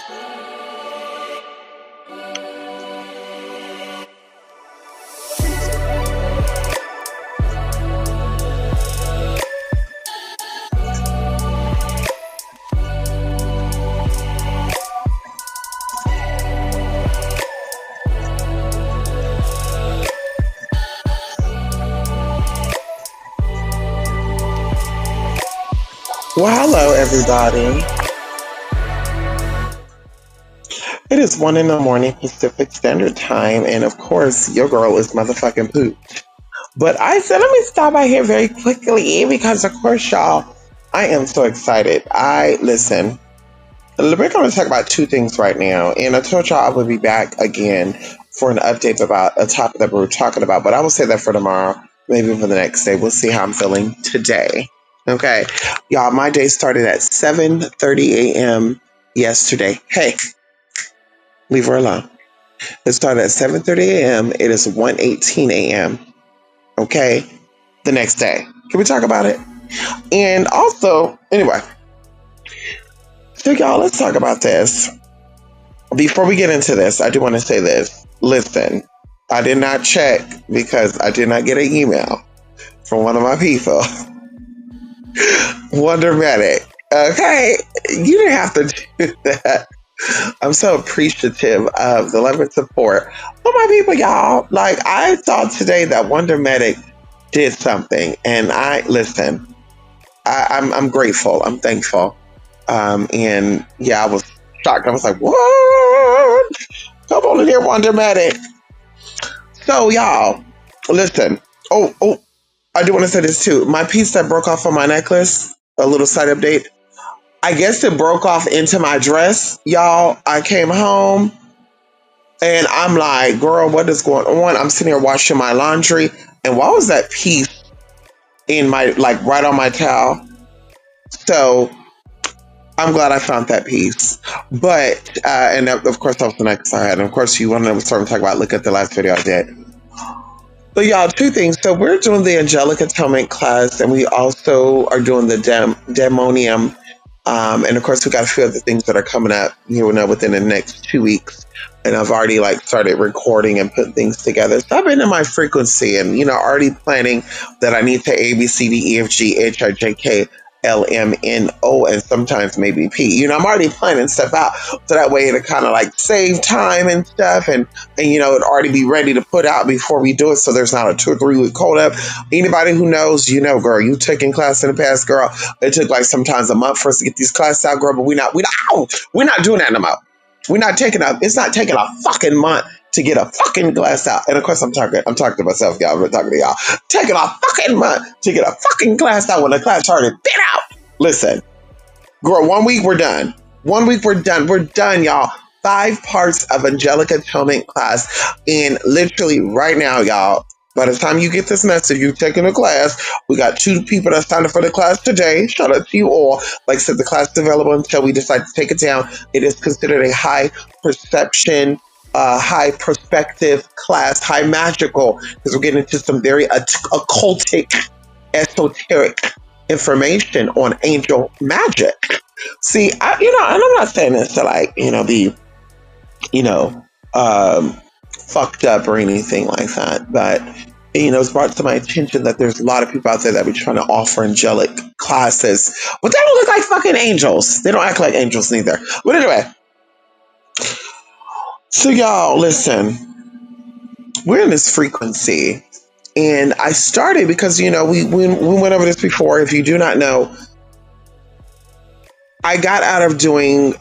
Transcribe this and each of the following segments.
Well, hello, everybody. It is 1 in the morning Pacific Standard Time, and of course, your girl is motherfucking poop. But I said, let me stop by here very quickly because, of course, y'all, I am so excited. Listen, we're going to talk about two things right now, and I told y'all I would be back again for an update about a topic that we were talking about, but I will say that for tomorrow, maybe for the next day. We'll see how I'm feeling today. Okay, y'all, my day started at 7:30 a.m. yesterday. Hey, leave her alone. It started at 7:30 a.m. It is 1:18 a.m. Okay, the next day. Can we talk about it? And also, anyway, so y'all, let's talk about this. Before we get into this, I do want to say this. Listen, I did not check because I did not get an email from one of my people. Wonder Medic. Okay, you didn't have to do that. I'm so appreciative of the love and support for my people, y'all. Like, I thought today that Wonder Medic did something, and listen. I'm grateful. I'm thankful. And yeah, I was shocked. I was like, what? Come on in here, Wonder Medic. So, y'all, listen. Oh, I do want to say this too. My piece that broke off on my necklace, a little side update. I guess it broke off into my dress, y'all. I came home and I'm like, girl, what is going on? I'm sitting here washing my laundry, and why was that piece in my, like, right on my towel? So I'm glad I found that piece. But, and of course, that was the necklace I had. And of course, you want to know what I'm talking about, look at the last video I did. But y'all, two things. So we're doing the Angelic Atonement class, and we also are doing the Demonium. And of course, we got a few other things that are coming up, within the next 2 weeks. And I've already started recording and putting things together. So I've been in my frequency and, already planning that I need to A, B, C, D, E, F, G, H, I, J, K, L, M, N, O, and sometimes maybe P. I'm already planning stuff out. So that way it'll kind of save time and stuff. And it'll already be ready to put out before we do it. So there's not a 2 or 3 week hold up. Anybody who knows, girl, you taking class in the past, girl. It took sometimes a month for us to get these classes out, girl, but we're not doing that no more. It's not taking a fucking month to get a fucking class out. And of course, I'm talking to myself, y'all. I'm talking to y'all. Taking a fucking month to get a fucking class out when the class already been out. Listen, girl, 1 week we're done. 1 week we're done. We're done, y'all. 5 parts of Angelic Atonement class. And literally right now, y'all, by the time you get this message, you're taking a class. We got 2 people that signed up for the class today. Shout out to you all. Like I said, the class is available until we decide to take it down. It is considered a high perception, high perspective class, high magical, because we're getting into some very occultic, esoteric information on angel magic. See, and I'm not saying this to be, fucked up or anything like that, but it's brought to my attention that there's a lot of people out there that be trying to offer angelic classes, but they don't look like fucking angels. They don't act like angels neither. But anyway, so y'all, listen, we're in this frequency, and I started because we went over this before. If you do not know, I got out of doing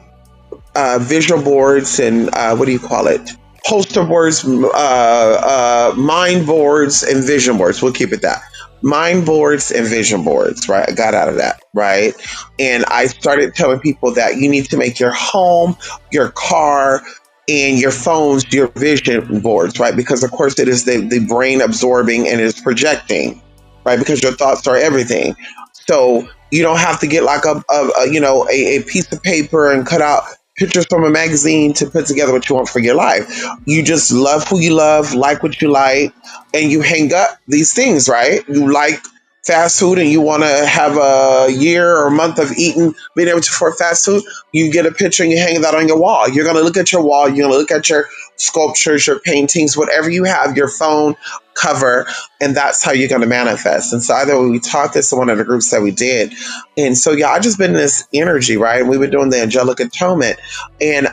visual boards and what do you call it? Poster boards, mind boards, and vision boards. We'll keep it that. Mind boards and vision boards, right? I got out of that, right? And I started telling people that you need to make your home, your car, and your phones your vision boards, right? Because of course it is the brain absorbing and is projecting, right? Because your thoughts are everything. So you don't have to get a piece of paper and cut out pictures from a magazine to put together what you want for your life. You just love who you love, like what you like, and you hang up these things, right? You like fast food and you want to have a year or a month of eating, being able to afford fast food, you get a picture and you hang that on your wall. You're going to look at your wall, you're going to look at your sculptures, your paintings, whatever you have, your phone cover, and that's how you're going to manifest. And so either we taught this in one of the groups that we did. And so, yeah, I just been in this energy, right? And we've been doing the angelic atonement. And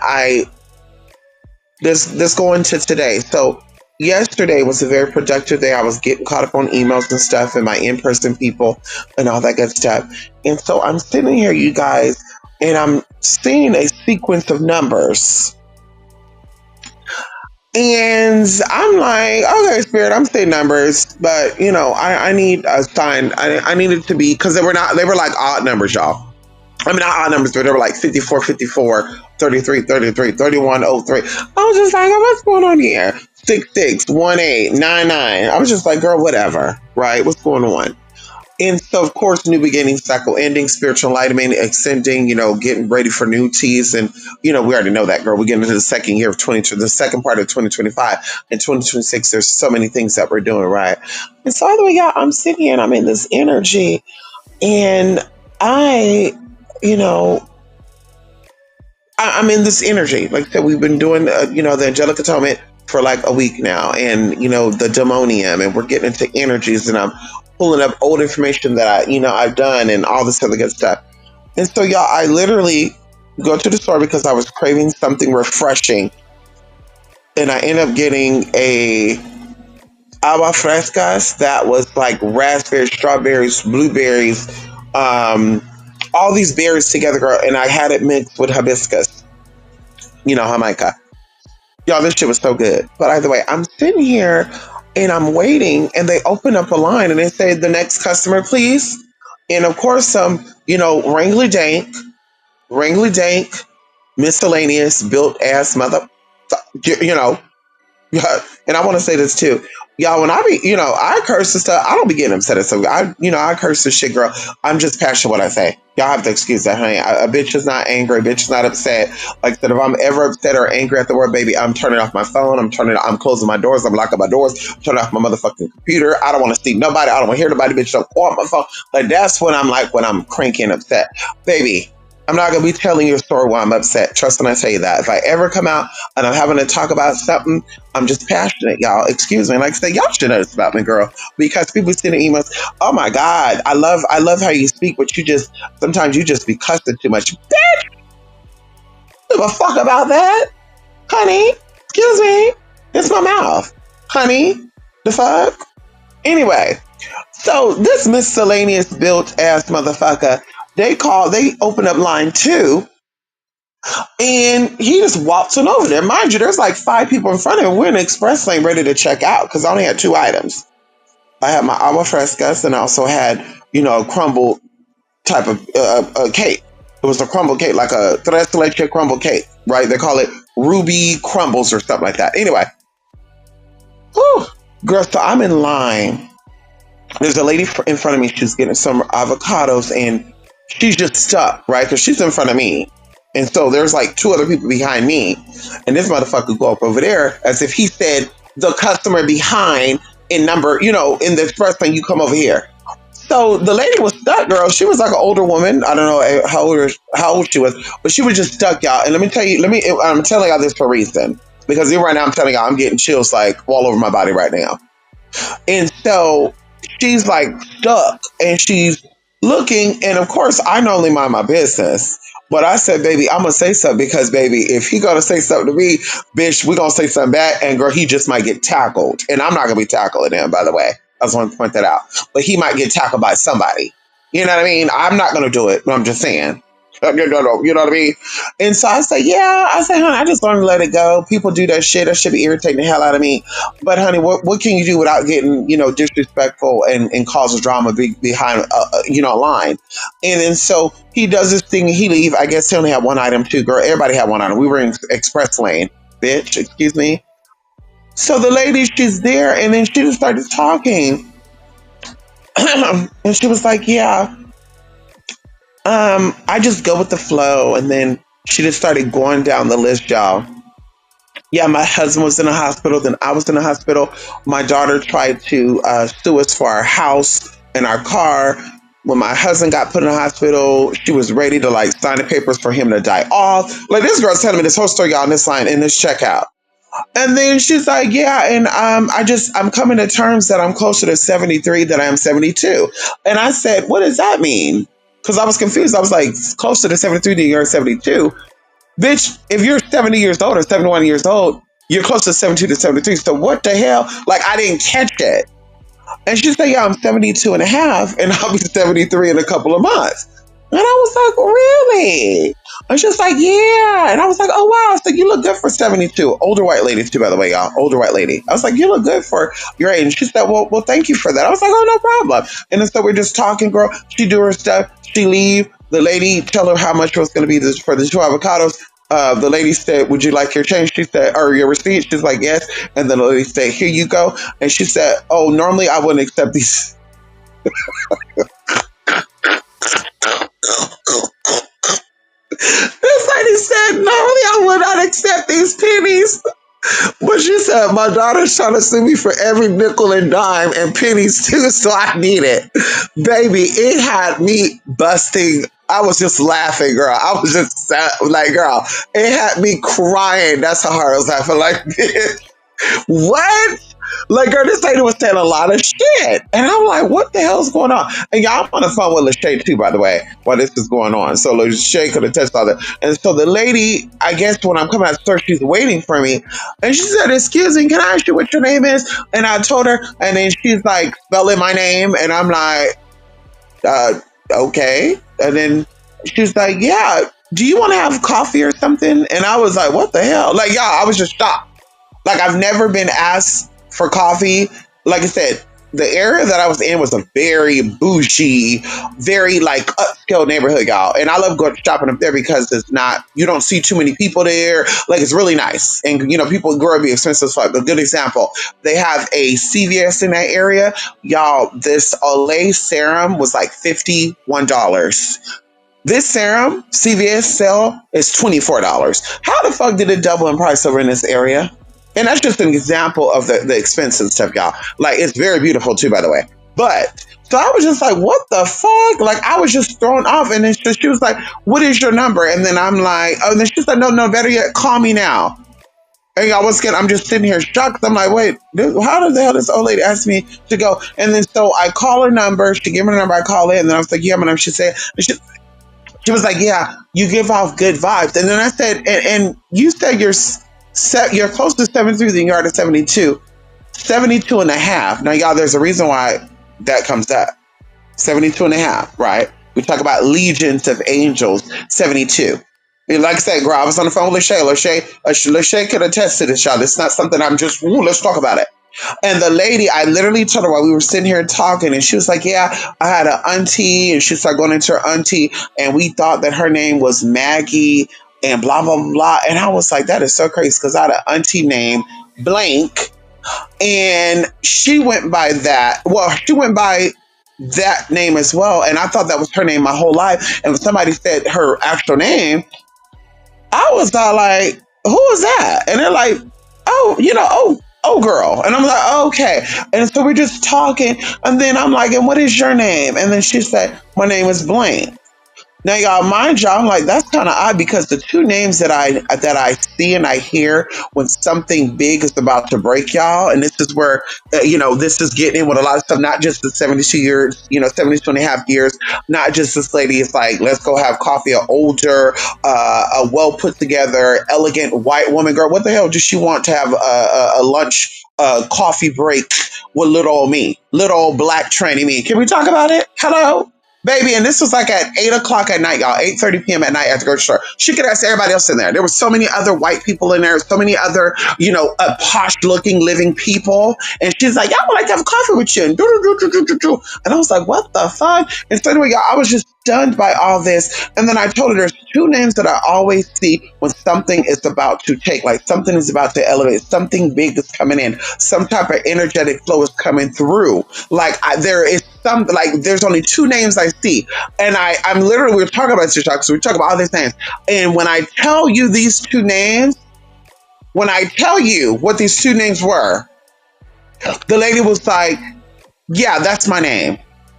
this going to today. So yesterday was a very productive day. I was getting caught up on emails and stuff and my in-person people and all that good stuff. And so I'm sitting here, you guys, and I'm seeing a sequence of numbers. And I'm like, okay, Spirit, I'm saying numbers, but I need a sign. I needed to be, because they were like odd numbers, y'all. I mean, not odd numbers, but they were like 54, 54, 33, 33, 31, 03. I was just like, oh, what's going on here? 66, 18, 99. I was just like, girl, whatever, right? What's going on? And so, of course, new beginning, cycle ending, spiritual enlightenment, ascending, getting ready for new teas. And, we already know that, girl. We're getting into the second year of the second part of 2025 and 2026. There's so many things that we're doing, right? And so, either way, yeah, I'm sitting here and I'm in this energy. And I, you know, I'm in this energy. Like I said, we've been doing, the angelic atonement for like a week now, and the demonium, and we're getting into energies, and I'm pulling up old information that I've done, and all this other good stuff. And so, y'all, I literally go to the store because I was craving something refreshing, and I end up getting a agua frescas that was like raspberries, strawberries, blueberries, all these berries together, girl, and I had it mixed with hibiscus, Jamaica. Y'all, this shit was so good. But either way, I'm sitting here and I'm waiting, and they open up a line and they say, the next customer, please. And of course, some, Wrangly Dank, miscellaneous, built ass mother, you know, yeah, and I want to say this too, y'all. When I be, I curse and stuff. I don't be getting upset at something. I curse and shit, girl. I'm just passionate what I say. Y'all have to excuse that, honey. A bitch is not angry. A bitch is not upset. Like I said, if I'm ever upset or angry at the word, baby, I'm turning off my phone. I'm closing my doors. I'm locking my doors. I'm turning off my motherfucking computer. I don't want to see nobody. I don't want to hear nobody. Bitch, don't call my phone. Like that's when I'm like when I'm cranky and upset, baby. I'm not gonna be telling you a story while I'm upset. Trust when I tell you that. If I ever come out and I'm having to talk about something, I'm just passionate, y'all. Excuse me. Like I say, y'all should know this about me, girl. Because people sending emails, oh my God, I love how you speak, but sometimes you just be cussing too much. Bitch, give a fuck about that. Honey, excuse me. It's my mouth. Honey, the fuck? Anyway, so this miscellaneous built ass motherfucker, they open up line 2, and he just walks on over there. Mind you, there's like 5 people in front of him. We're in the express lane ready to check out because I only had 2 items. I had my agua frescas and I also had, a crumble type of cake. It was a crumble cake, like a tres leche crumble cake, right? They call it ruby crumbles or something like that. Anyway, whew, girl, so I'm in line. There's a lady in front of me. She's getting some avocados and she's just stuck, right? Because she's in front of me. And so there's like 2 other people behind me. And this motherfucker go up over there as if he said, the customer behind in number, in the express lane, you come over here. So the lady was stuck, girl. She was like an older woman. I don't know how old she was, but she was just stuck, y'all. And let me tell you, I'm telling y'all this for a reason. Because even right now, I'm telling y'all, I'm getting chills like all over my body right now. And so she's like stuck and she's looking. And of course, I normally mind my business. But I said, baby, I'm going to say something because, baby, if he going to say something to me, bitch, we going to say something back. And, girl, he just might get tackled. And I'm not going to be tackling him, by the way. I just want to point that out. But he might get tackled by somebody. You know what I mean? I'm not going to do it, but I'm just saying. You know what I mean? And so I say, yeah. I say, honey, I just learned to let it go. People do that shit. That should be irritating the hell out of me. But, honey, what can you do without getting, disrespectful and cause a drama behind, a line? And then so he does this thing. He leave. I guess he only had 1 item too, girl. Everybody had 1 item. We were in express lane, bitch. Excuse me. So the lady, she's there, and then she just started talking. And she was like, yeah, I just go with the flow. And then she just started going down the list, y'all. Yeah, my husband was in the hospital. Then I was in the hospital. My daughter tried to sue us for our house. in our car. When my husband got put in the hospital, she was ready to like sign the papers for him to die off. Like this girl's telling me this whole story, y'all, in this line, in this checkout. And then she's like, yeah, and I'm coming to terms that I'm closer to 73 than I am 72. And I said, what does that mean? Because I was confused. I was like, closer to 73 than you're 72. Bitch, if you're 70 years old or 71 years old, you're close to 72 to 73. So what the hell? Like, I didn't catch it. And she said, yeah, I'm 72 and a half, and I'll be 73 in a couple of months. And I was like, really? And she's like, yeah. And I was like, oh, wow. I was like, you look good for 72. Older white lady, too, by the way, y'all. Older white lady. I was like, you look good for your age. And she said, well, thank you for that. I was like, oh, no problem. And then so we're just talking, girl. She do her stuff. She leave. The lady tell her how much it was going to be for the 2 avocados. The lady said, would you like your change? She said, or your receipt? She's like, yes. And then the lady said, here you go. And she said, oh, normally I wouldn't accept these. This lady said, normally I would not accept these pennies. But she said, my daughter's trying to sue me for every nickel and dime and pennies too, so I need it. Baby, it had me busting. I was just laughing, girl. I was just like, girl, it had me crying. That's how hard I was laughing. Like, what? Like, girl, this lady was saying a lot of shit. And I'm like, what the hell's going on? And y'all, I'm on the phone with Lachey too, by the way, while this is going on. So Lachey could attest all that. And so the lady, I guess when I'm coming out of the store, she's waiting for me. And she said, excuse me, can I ask you what your name is? And I told her, and then she's like, spelling my name. And I'm like, okay. And then she's like, yeah, do you want to have coffee or something? And I was like, what the hell? Like, y'all, I was just shocked. Like, I've never been asked for coffee. Like I said, the area that I was in was a very bougie, very like upscale neighborhood, y'all. And I love going shopping up there because it's not, you don't see too many people there. Like, it's really nice. And, you know, people grow up be expensive as fuck. A good example, they have a CVS in that area. Y'all, this Olay serum was like $51. This serum, CVS sale, is $24. How the fuck did it double in price over in this area? And that's just an example of the expensive stuff, y'all. Like, it's very beautiful too, by the way. But, so I was just like, what the fuck? Like, I was just thrown off. And then she was like, what is your number? And then I'm like, oh, and then she's like, no, better yet, call me now. And y'all, once again, I'm just sitting here shocked. I'm like, wait, how the hell this old lady asked me to go? And then so I call her number. She gave me her number. I call in. And then I was like, yeah, my number. She said, she was like, yeah, you give off good vibes. And then I said, and you said you're close to 73 than you are to 72. 72 and a half. Now, y'all, there's a reason why that comes up. 72 and a half, right? We talk about legions of angels, 72. And like I said, girl, I was on the phone with Lachey. Lachey could attest to this, y'all. It's not something I'm just, let's talk about it. And the lady, I literally told her while we were sitting here talking, and she was like, yeah, I had an auntie, and she started going into her auntie, and we thought that her name was Maggie, and blah, blah, blah. And I was like, that is so crazy, because I had an auntie named Blank, and she went by that. Well, she went by that name as well, and I thought that was her name my whole life. And when somebody said her actual name, I was all like, who is that? And they're like, oh, oh, girl. And I'm like, okay. And so we're just talking. And then I'm like, and what is your name? And then she said, my name is Blaine. Now, y'all, mind you, I'm like, that's kind of odd, because the two names that I see and I hear when something big is about to break, y'all, and this is where, this is getting in with a lot of stuff, not just the 72 years, 72 and a half years, not just this lady is like, let's go have coffee, an older, a well put together, elegant white woman, girl, what the hell does she want to have a lunch, coffee break with little old me, little old black tranny me? Can we talk about it? Hello? Baby, and this was like at 8 o'clock at night, y'all, 8:30 p.m. at night at the grocery store. She could ask everybody else in there. There were so many other white people in there, so many other, posh-looking, living people. And she's like, y'all would like to have coffee with you. And I was like, what the fuck? And so anyway, y'all, I was just stunned by all this. And then I told her there's two names that I always see when something is about to take, like something is about to elevate, something big is coming in, some type of energetic flow is coming through. Like there is there's only two names I see. And I'm literally, we were talking about TikTok, so we talk about all these names. And when I tell you these two names, when I tell you what these two names were, the lady was like, yeah, that's my name.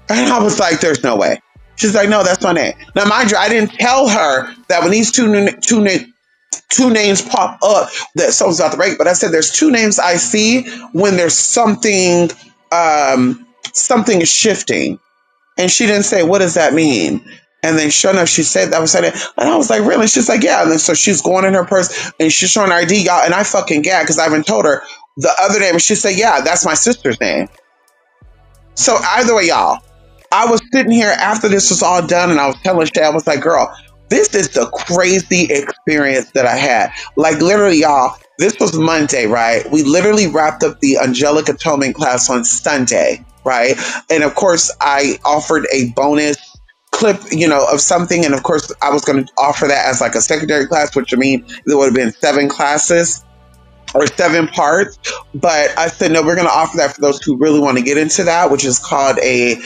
And I was like, there's no way. She's like, no, that's my name. Now, mind you, I didn't tell her that when these two names pop up that someone's about to break, but I said there's two names I see when there's something is shifting. And she didn't say, what does that mean? And then sure enough, she said that was saying it. And I was like, really? She's like, yeah. And then so she's going in her purse and she's showing her ID, y'all. And I fucking gagged because I haven't told her the other name. And she said, yeah, that's my sister's name. So either way, y'all, I was sitting here after this was all done and I was telling Shay, I was like, girl, this is the crazy experience that I had. Like literally, y'all, this was Monday, right? We literally wrapped up the Angelic Atonement class on Sunday, right? And of course, I offered a bonus clip, of something. And of course, I was going to offer that as like a secondary class, which would mean there would have been 7 classes or 7 parts. But I said, no, we're going to offer that for those who really want to get into that, which is called a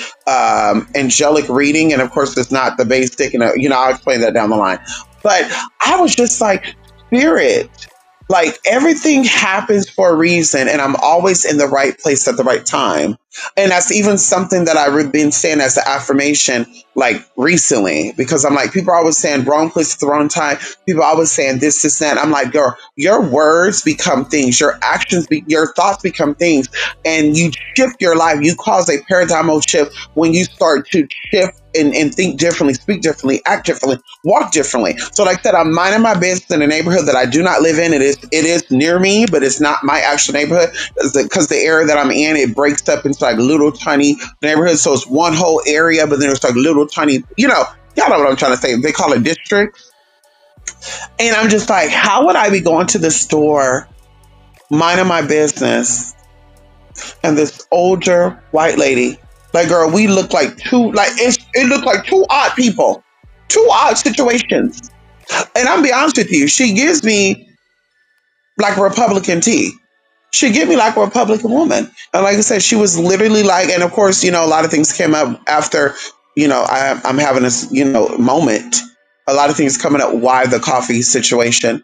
angelic reading. And of course, it's not the basic, and I'll explain that down the line. But I was just like, spirit, like everything happens for a reason, and I'm always in the right place at the right time. And that's even something that I've been saying as an affirmation, like recently, because I'm like, people are always saying wrong place at the wrong time. People are always saying this, that. I'm like, girl, your words become things, your actions, your thoughts become things, and you shift your life. You cause a paradigmal shift when you start to shift and think differently, speak differently, act differently, walk differently. So like I said, I'm minding my business in a neighborhood that I do not live in. It is near me, but it's not my actual neighborhood because the area that I'm in, it breaks up into like little tiny neighborhoods. So it's one whole area, but then it's like little tiny, y'all know what I'm trying to say. They call it districts. And I'm just like, how would I be going to the store, minding my business, and this older white lady, like, girl, we look like it looked like two odd people, two odd situations. And I'm be honest with you, she gives me like a Republican tea. She give me like a Republican woman. And like I said, she was literally like, and of course, a lot of things came up after, I'm having this, moment. A lot of things coming up why the coffee situation.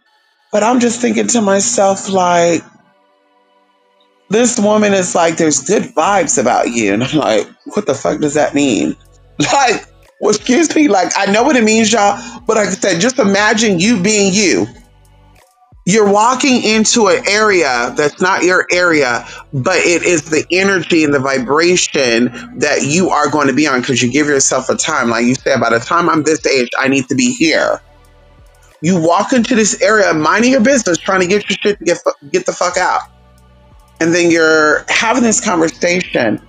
But I'm just thinking to myself, like, this woman is like, there's good vibes about you. And I'm like, what the fuck does that mean? Like, well, excuse me, like, I know what it means, y'all. But like I said, just imagine you being you. You're walking into an area that's not your area, but it is the energy and the vibration that you are going to be on because you give yourself a time. Like you said, by the time I'm this age, I need to be here. You walk into this area, minding your business, trying to get your shit to get the fuck out. And then you're having this conversation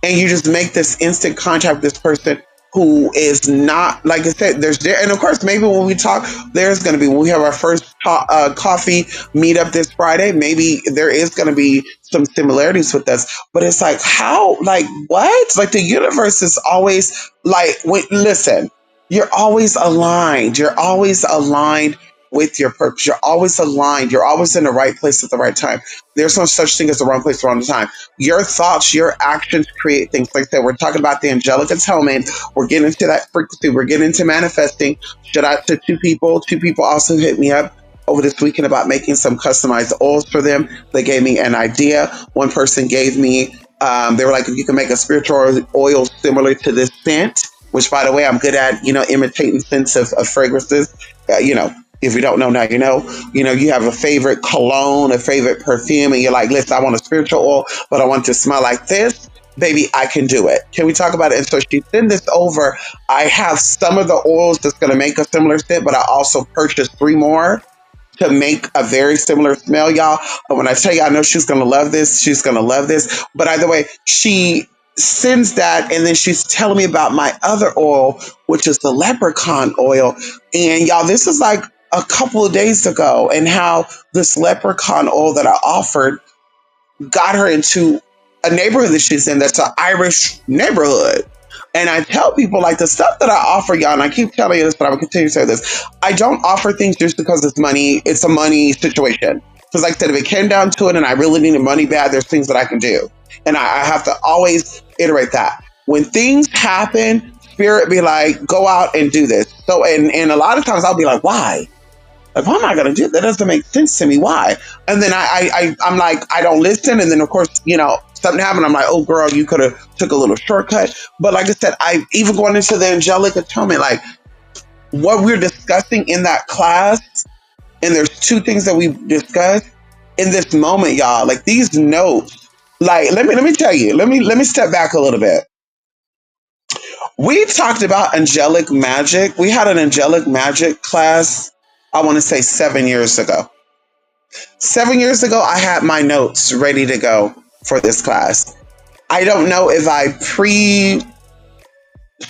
and you just make this instant contact with this person who is not, like I said, and of course, maybe when we talk, when we have our first coffee meetup this Friday, maybe there is going to be some similarities with us. But it's like, how, like, what? Like, the universe is always like, listen, you're always aligned. You're always aligned with your purpose. You're always aligned. You're always in the right place at the right time. There's no such thing as the wrong place at the wrong time. Your thoughts, your actions create things. Like I said, we're talking about the angelic atonement. We're getting into that frequency. We're getting into manifesting. Shout out to 2 people. 2 people also hit me up over this weekend about making some customized oils for them. They gave me an idea. One person gave me, they were like, if you can make a spiritual oil similar to this scent, which by the way, I'm good at, imitating scents of fragrances, if you don't know now, you have a favorite cologne, a favorite perfume, and you're like, listen, I want a spiritual oil, but I want it to smell like this. Baby, I can do it. Can we talk about it? And so she sent this over. I have some of the oils that's going to make a similar scent, but I also purchased 3 more to make a very similar smell, y'all. But when I tell you, I know she's going to love this. She's going to love this. But either way, she sends that, and then she's telling me about my other oil, which is the leprechaun oil. And y'all, this is like a couple of days ago, and how this leprechaun oil that I offered got her into a neighborhood that she's in that's an Irish neighborhood. And I tell people, like, the stuff that I offer, y'all, and I keep telling you this, but I will continue to say this, I don't offer things just because it's money. It's a money situation. Because like I said, if it came down to it and I really needed money bad, there's things that I can do. And I have to always iterate that. When things happen, spirit be like, go out and do this. So, and a lot of times I'll be like, why? Like, why am I going to do that? That doesn't make sense to me. Why? And then I'm like, I don't listen. And then, of course, something happened, I'm like, oh girl, you could have took a little shortcut. But like I said, I even going into the angelic atonement, like what we're discussing in that class, and there's two things that we discussed in this moment, y'all. Like these notes, like let me tell you, let me step back a little bit. We talked about angelic magic. We had an angelic magic class, I want to say 7 years ago. 7 years ago, I had my notes ready to go for this class. I don't know if I pre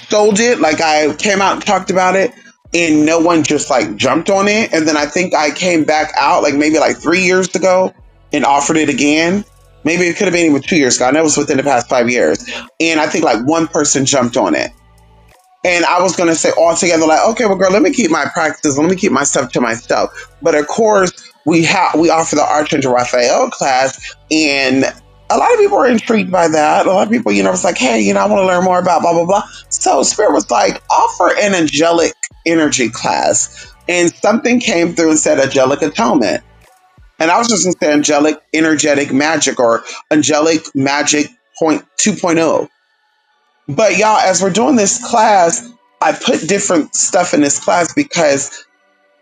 sold it, like I came out and talked about it, and no one just like jumped on it. And then I think I came back out like maybe like 3 years ago and offered it again. Maybe it could have been even 2 years ago. I know it was within the past 5 years. And I think like one person jumped on it. And I was gonna say all together, like, okay, well, girl, let me keep my practices, let me keep my stuff to myself. But of course, we offer the Archangel Raphael class, and a lot of people are intrigued by that. A lot of people, it's like, hey, I want to learn more about blah blah blah. So Spirit was like, offer an angelic energy class, and something came through and said angelic atonement, and I was just gonna say angelic energetic magic or angelic magic point 2.0. But y'all, as we're doing this class, I put different stuff in this class because,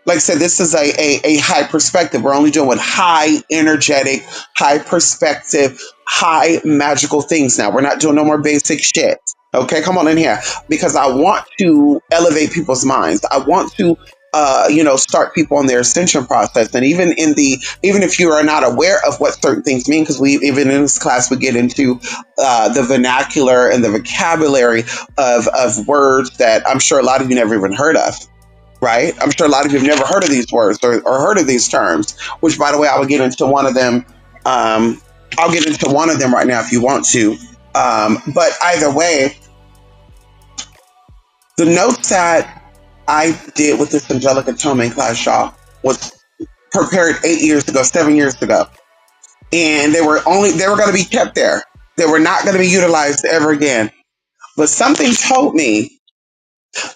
like I said, this is a high perspective. We're only doing high energetic, high perspective, high magical things now. We're not doing no more basic shit. Okay, come on in here because I want to elevate people's minds. I want to, start people on their ascension process. And even if you are not aware of what certain things mean, because we even in this class we get into the vernacular and the vocabulary of words that I'm sure a lot of you never even heard of, right? I'm sure a lot of you have never heard of these words or heard of these terms, which, by the way, I will get into one of them. I'll get into one of them right now if you want to. But either way, the notes that I did with this angelic atonement class, y'all, was prepared 8 years ago, 7 years ago. And they were going to be kept there. They were not going to be utilized ever again. But something told me,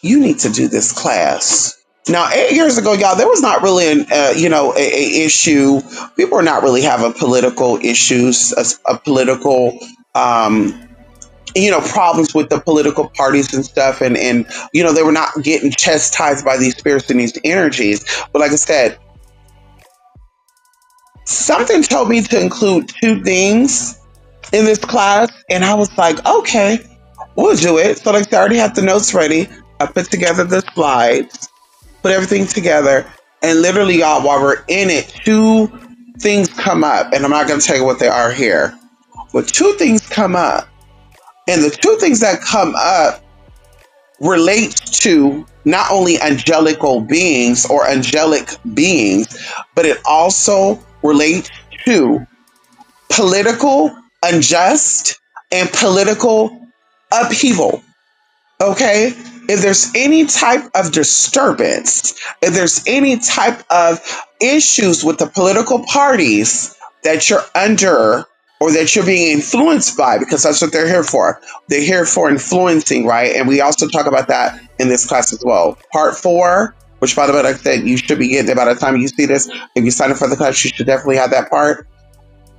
you need to do this class. Now, 8 years ago, y'all, there was not really a issue. People were not really having political issues, a political, problems with the political parties and stuff. And they were not getting chastised by these spirits and these energies. But like I said, something told me to include two things in this class. And I was like, okay, we'll do it. So like I said, I already have the notes ready. I put together the slides, put everything together, and literally, y'all, while we're in it, two things come up, and I'm not going to tell you what they are here, but two things come up, and the two things that come up relate to not only angelical beings or angelic beings, but it also relates to political unjust and political upheaval. Okay, if there's any type of disturbance, if there's any type of issues with the political parties that you're under or that you're being influenced by, because that's what they're here for. They're here for influencing, right? And we also talk about that in this class as well. Part 4, which by the way, like I said, you should be getting it by the time you see this. If you sign up for the class, you should definitely have that part.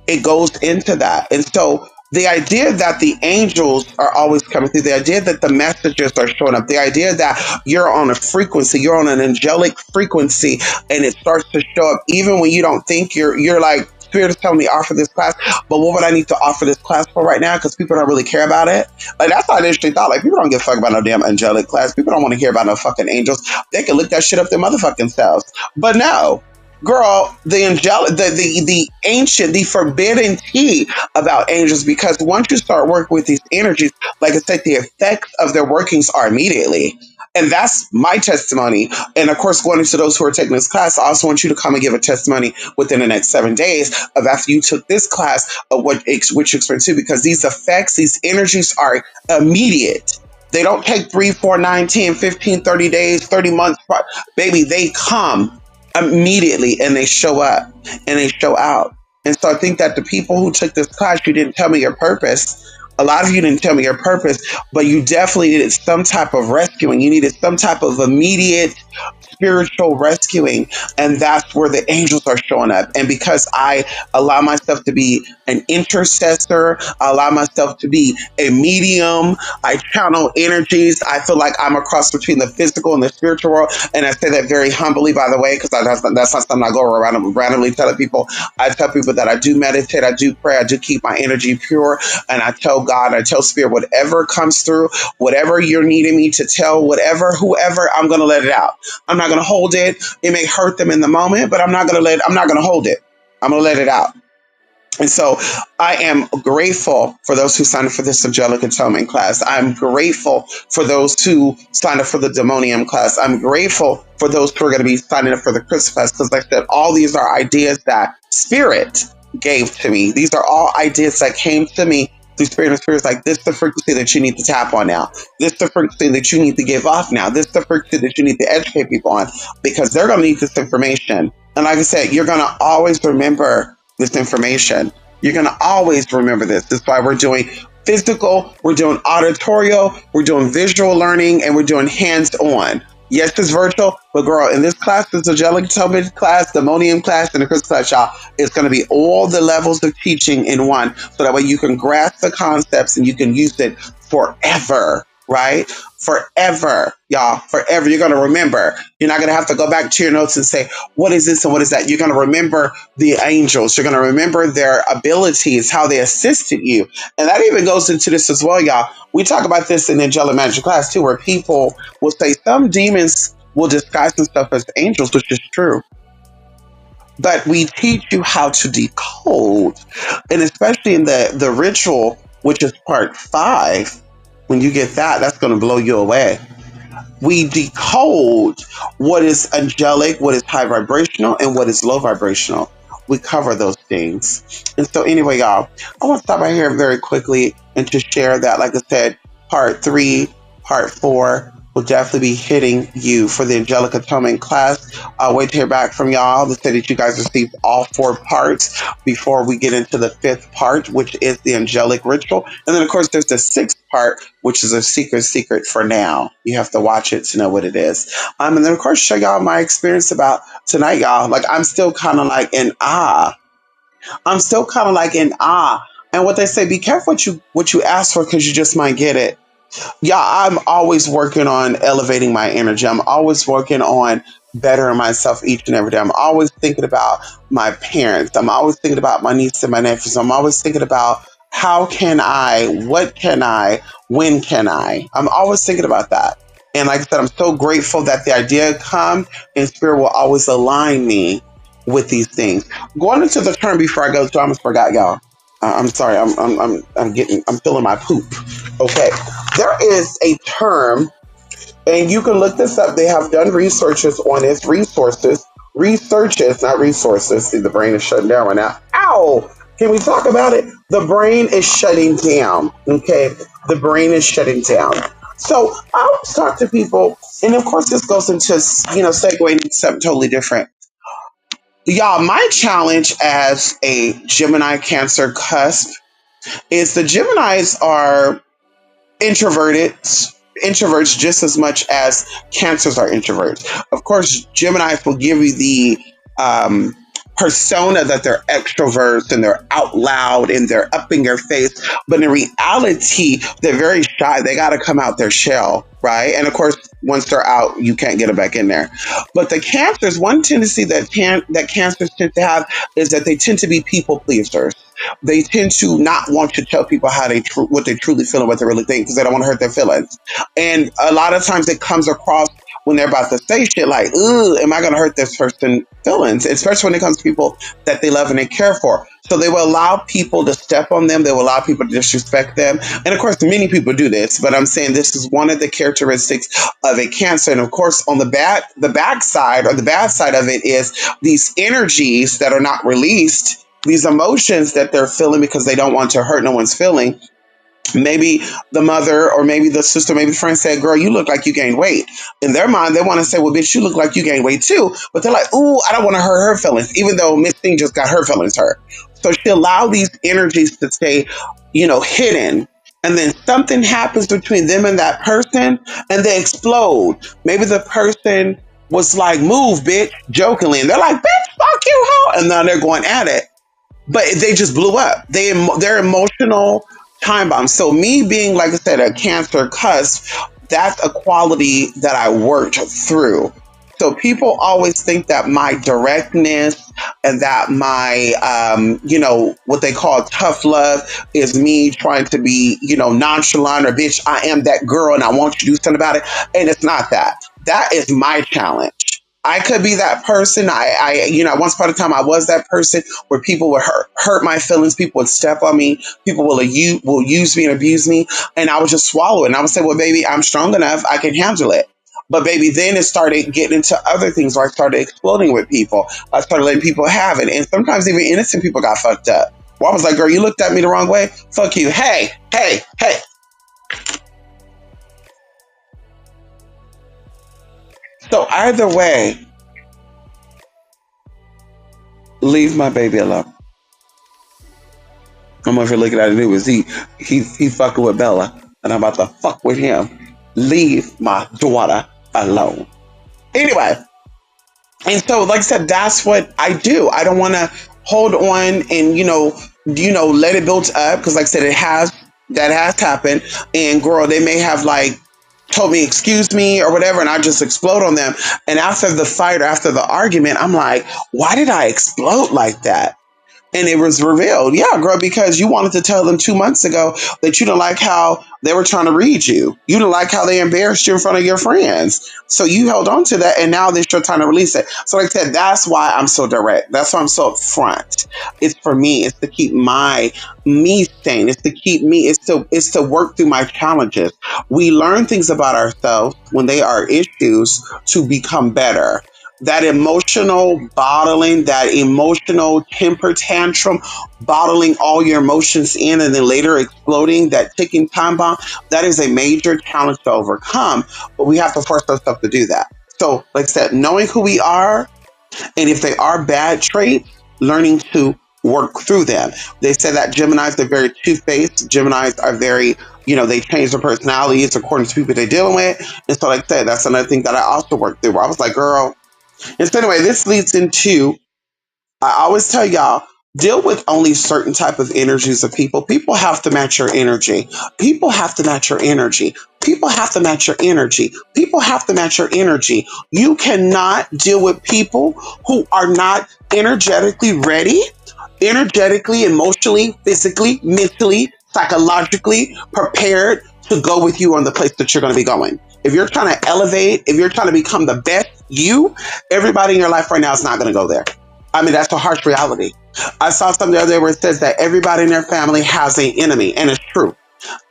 It goes into that. And so the idea that the angels are always coming through, the idea that the messages are showing up, the idea that you're on a frequency, you're on an angelic frequency, and it starts to show up even when you don't think you're like, Spirit is telling me offer this class, but what would I need to offer this class for right now? Because people don't really care about it. Like that's what I initially thought. Like people don't give a fuck about no damn angelic class. People don't want to hear about no fucking angels. They can look that shit up their motherfucking selves. But no, girl, the angelic, the ancient, the forbidden tea about angels, because once you start working with these energies, like I said, the effects of their workings are immediately. And that's my testimony. And of course, going into those who are taking this class, I also want you to come and give a testimony within the next 7 days of after you took this class of which you experienced too, because these effects, these energies are immediate. They don't take 3, 4, 9, 10, 15, 30 days, 30 months. Baby, they come immediately and they show up and they show out. And so I think that the people who took this class, you didn't tell me your purpose. A lot of you didn't tell me your purpose, but you definitely needed some type of rescuing. You needed some type of immediate spiritual rescuing, and that's where the angels are showing up. And because I allow myself to be an intercessor, I allow myself to be a medium, I channel energies. I feel like I'm a cross between the physical and the spiritual world. And I say that very humbly, by the way, because that's not something I go around randomly telling people. I tell people that I do meditate, I do pray, I do keep my energy pure. And I tell God, I tell Spirit, whatever comes through, whatever you're needing me to tell, whatever, whoever, I'm going to let it out. I'm not going to hold it. It may hurt them in the moment, but I'm not going to hold it. I'm going to let it out. And so I am grateful for those who signed up for this angelic atonement class. I'm grateful for those who signed up for the demonium class. I'm grateful for those who are going to be signing up for the Christmas class. Because like I said, all these are ideas that Spirit gave to me. These are all ideas that came to me through Spirit, and Spirit's like, this is the frequency that you need to tap on now. This is the frequency that you need to give off now. This is the frequency that you need to educate people on, because they're going to need this information. And like I said, you're going to always remember this information. You're going to always remember this. That's why we're doing physical, we're doing auditorial, we're doing visual learning, and we're doing hands-on. Yes, it's virtual, but girl, in this class, this angelic atonement class, demonium class, and the Christmas class, y'all, it's going to be all the levels of teaching in one, so that way you can grasp the concepts and you can use it forever, right? Forever, y'all, forever. You're going to remember. You're not going to have to go back to your notes and say, what is this and what is that? You're going to remember the angels. You're going to remember their abilities, how they assisted you. And that even goes into this as well, y'all. We talk about this in the angelic magic class too, where people will say some demons will disguise themselves as angels, which is true. But we teach you how to decode. And especially in the ritual, which is part 5, when you get that, that's going to blow you away. We decode what is angelic, what is high vibrational, and what is low vibrational. We cover those things. And so, anyway, y'all, I want to stop right here very quickly and to share that, like I said, part 3, part 4 will definitely be hitting you for the angelic atonement class. I'll wait to hear back from y'all to say that you guys received all 4 parts before we get into the 5th part, which is the angelic ritual. And then, of course, there's the 6th part, which is a secret for now. You have to watch it to know what it is. And then, of course, show y'all my experience about tonight, y'all. Like, I'm still kind of like in awe. I'm still kind of like in awe. And what they say, be careful what you ask for, because you just might get it. Yeah, I'm always working on elevating my energy. I'm always working on bettering myself each and every day. I'm always thinking about my parents. I'm always thinking about my nieces and my nephews. I'm always thinking about how can I, what can I, when can I? I'm always thinking about that. And like I said, I'm so grateful that the idea come and Spirit will always align me with these things. Going into the term before I go, so I almost forgot, y'all. I'm sorry. I'm feeling my poop. Okay. There is a term, and you can look this up. They have done researches on its researches, not resources. See, the brain is shutting down right now. Ow! Can we talk about it? The brain is shutting down. Okay. The brain is shutting down. So I always talk to people, and of course this goes into, segueing into something totally different. Y'all, my challenge as a Gemini Cancer cusp is the Geminis are introverts just as much as Cancers are introverts. Of course, Geminis will give you the persona that they're extroverts and they're out loud and they're up in your face, but in reality, they're very shy. They got to come out their shell, right? And of course, once they're out, you can't get them back in there. But the Cancers, one tendency that Cancers tend to have is that they tend to be people pleasers. They tend to not want to tell people what they truly feel and what they really think, because they don't want to hurt their feelings. And a lot of times it comes across when they're about to say shit like, ooh, am I going to hurt this person's feelings? Especially when it comes to people that they love and they care for. So they will allow people to step on them. They will allow people to disrespect them. And of course, many people do this, but I'm saying this is one of the characteristics of a Cancer. And of course, on the back side, or the bad side of it, is these energies that are not released, these emotions that they're feeling because they don't want to hurt no one's feeling. Maybe the mother or maybe the sister, maybe the friend said, girl, you look like you gained weight. In their mind, they want to say, well, bitch, you look like you gained weight too. But they're like, ooh, I don't want to hurt her feelings, even though Miss Thing just got her feelings hurt. So she allowed these energies to stay, hidden. And then something happens between them and that person and they explode. Maybe the person was like, move, bitch, jokingly. And they're like, bitch, fuck you, hoe. And now they're going at it. But they just blew up. They're emotional time bombs. So me being, like I said, a Cancer cusp, that's a quality that I worked through. So people always think that my directness and that my, what they call tough love is me trying to be, nonchalant or bitch, I am that girl and I want you to do something about it. And it's not that. That is my challenge. I could be that person. Once upon a time, I was that person where people would hurt my feelings. People would step on me. People will use me and abuse me, and I would just swallow it. And I would say, "Well, baby, I'm strong enough. I can handle it." But baby, then it started getting into other things where I started exploding with people. I started letting people have it, and sometimes even innocent people got fucked up. Well, I was like, "Girl, you looked at me the wrong way. Fuck you. Hey, hey, hey." So either way, leave my baby alone. I'm over here looking at it. It was he fucking with Bella, and I'm about to fuck with him. Leave my daughter alone. Anyway, and so like I said, that's what I do. I don't want to hold on and let it build up because like I said, that has happened. And girl, they may have like told me excuse me or whatever, and I just explode on them. And after the fight or after the argument, I'm like, why did I explode like that? And it was revealed, yeah, girl, because you wanted to tell them 2 months ago that you didn't like how they were trying to read you. You didn't like how they embarrassed you in front of your friends. So you held on to that, and now they're still trying to release it. So, like I said, that's why I'm so direct. That's why I'm so upfront. It's for me. It's to keep my me sane. It's to keep me. It's to work through my challenges. We learn things about ourselves when they are issues to become better. That emotional bottling, that emotional temper tantrum, bottling all your emotions in and then later exploding, that ticking time bomb, that is a major challenge to overcome. But we have to force ourselves to do that. So, like I said, knowing who we are, and if they are bad traits, learning to work through them. They say that Geminis are very two-faced. Geminis are very, they change their personalities according to people they're dealing with. And so, like I said, that's another thing that I also worked through. Where I was like, girl, and so anyway, this leads into, I always tell y'all, deal with only certain type of energies of people. People have to match your energy. People have to match your energy. People have to match your energy. People have to match your energy. You cannot deal with people who are not energetically ready, energetically, emotionally, physically, mentally, psychologically prepared to go with you on the place that you're going to be going. If you're trying to elevate, if you're trying to become the best you, everybody in your life right now is not going to go there. I mean, that's a harsh reality. I saw something the other day where it says that everybody in their family has an enemy, and it's true.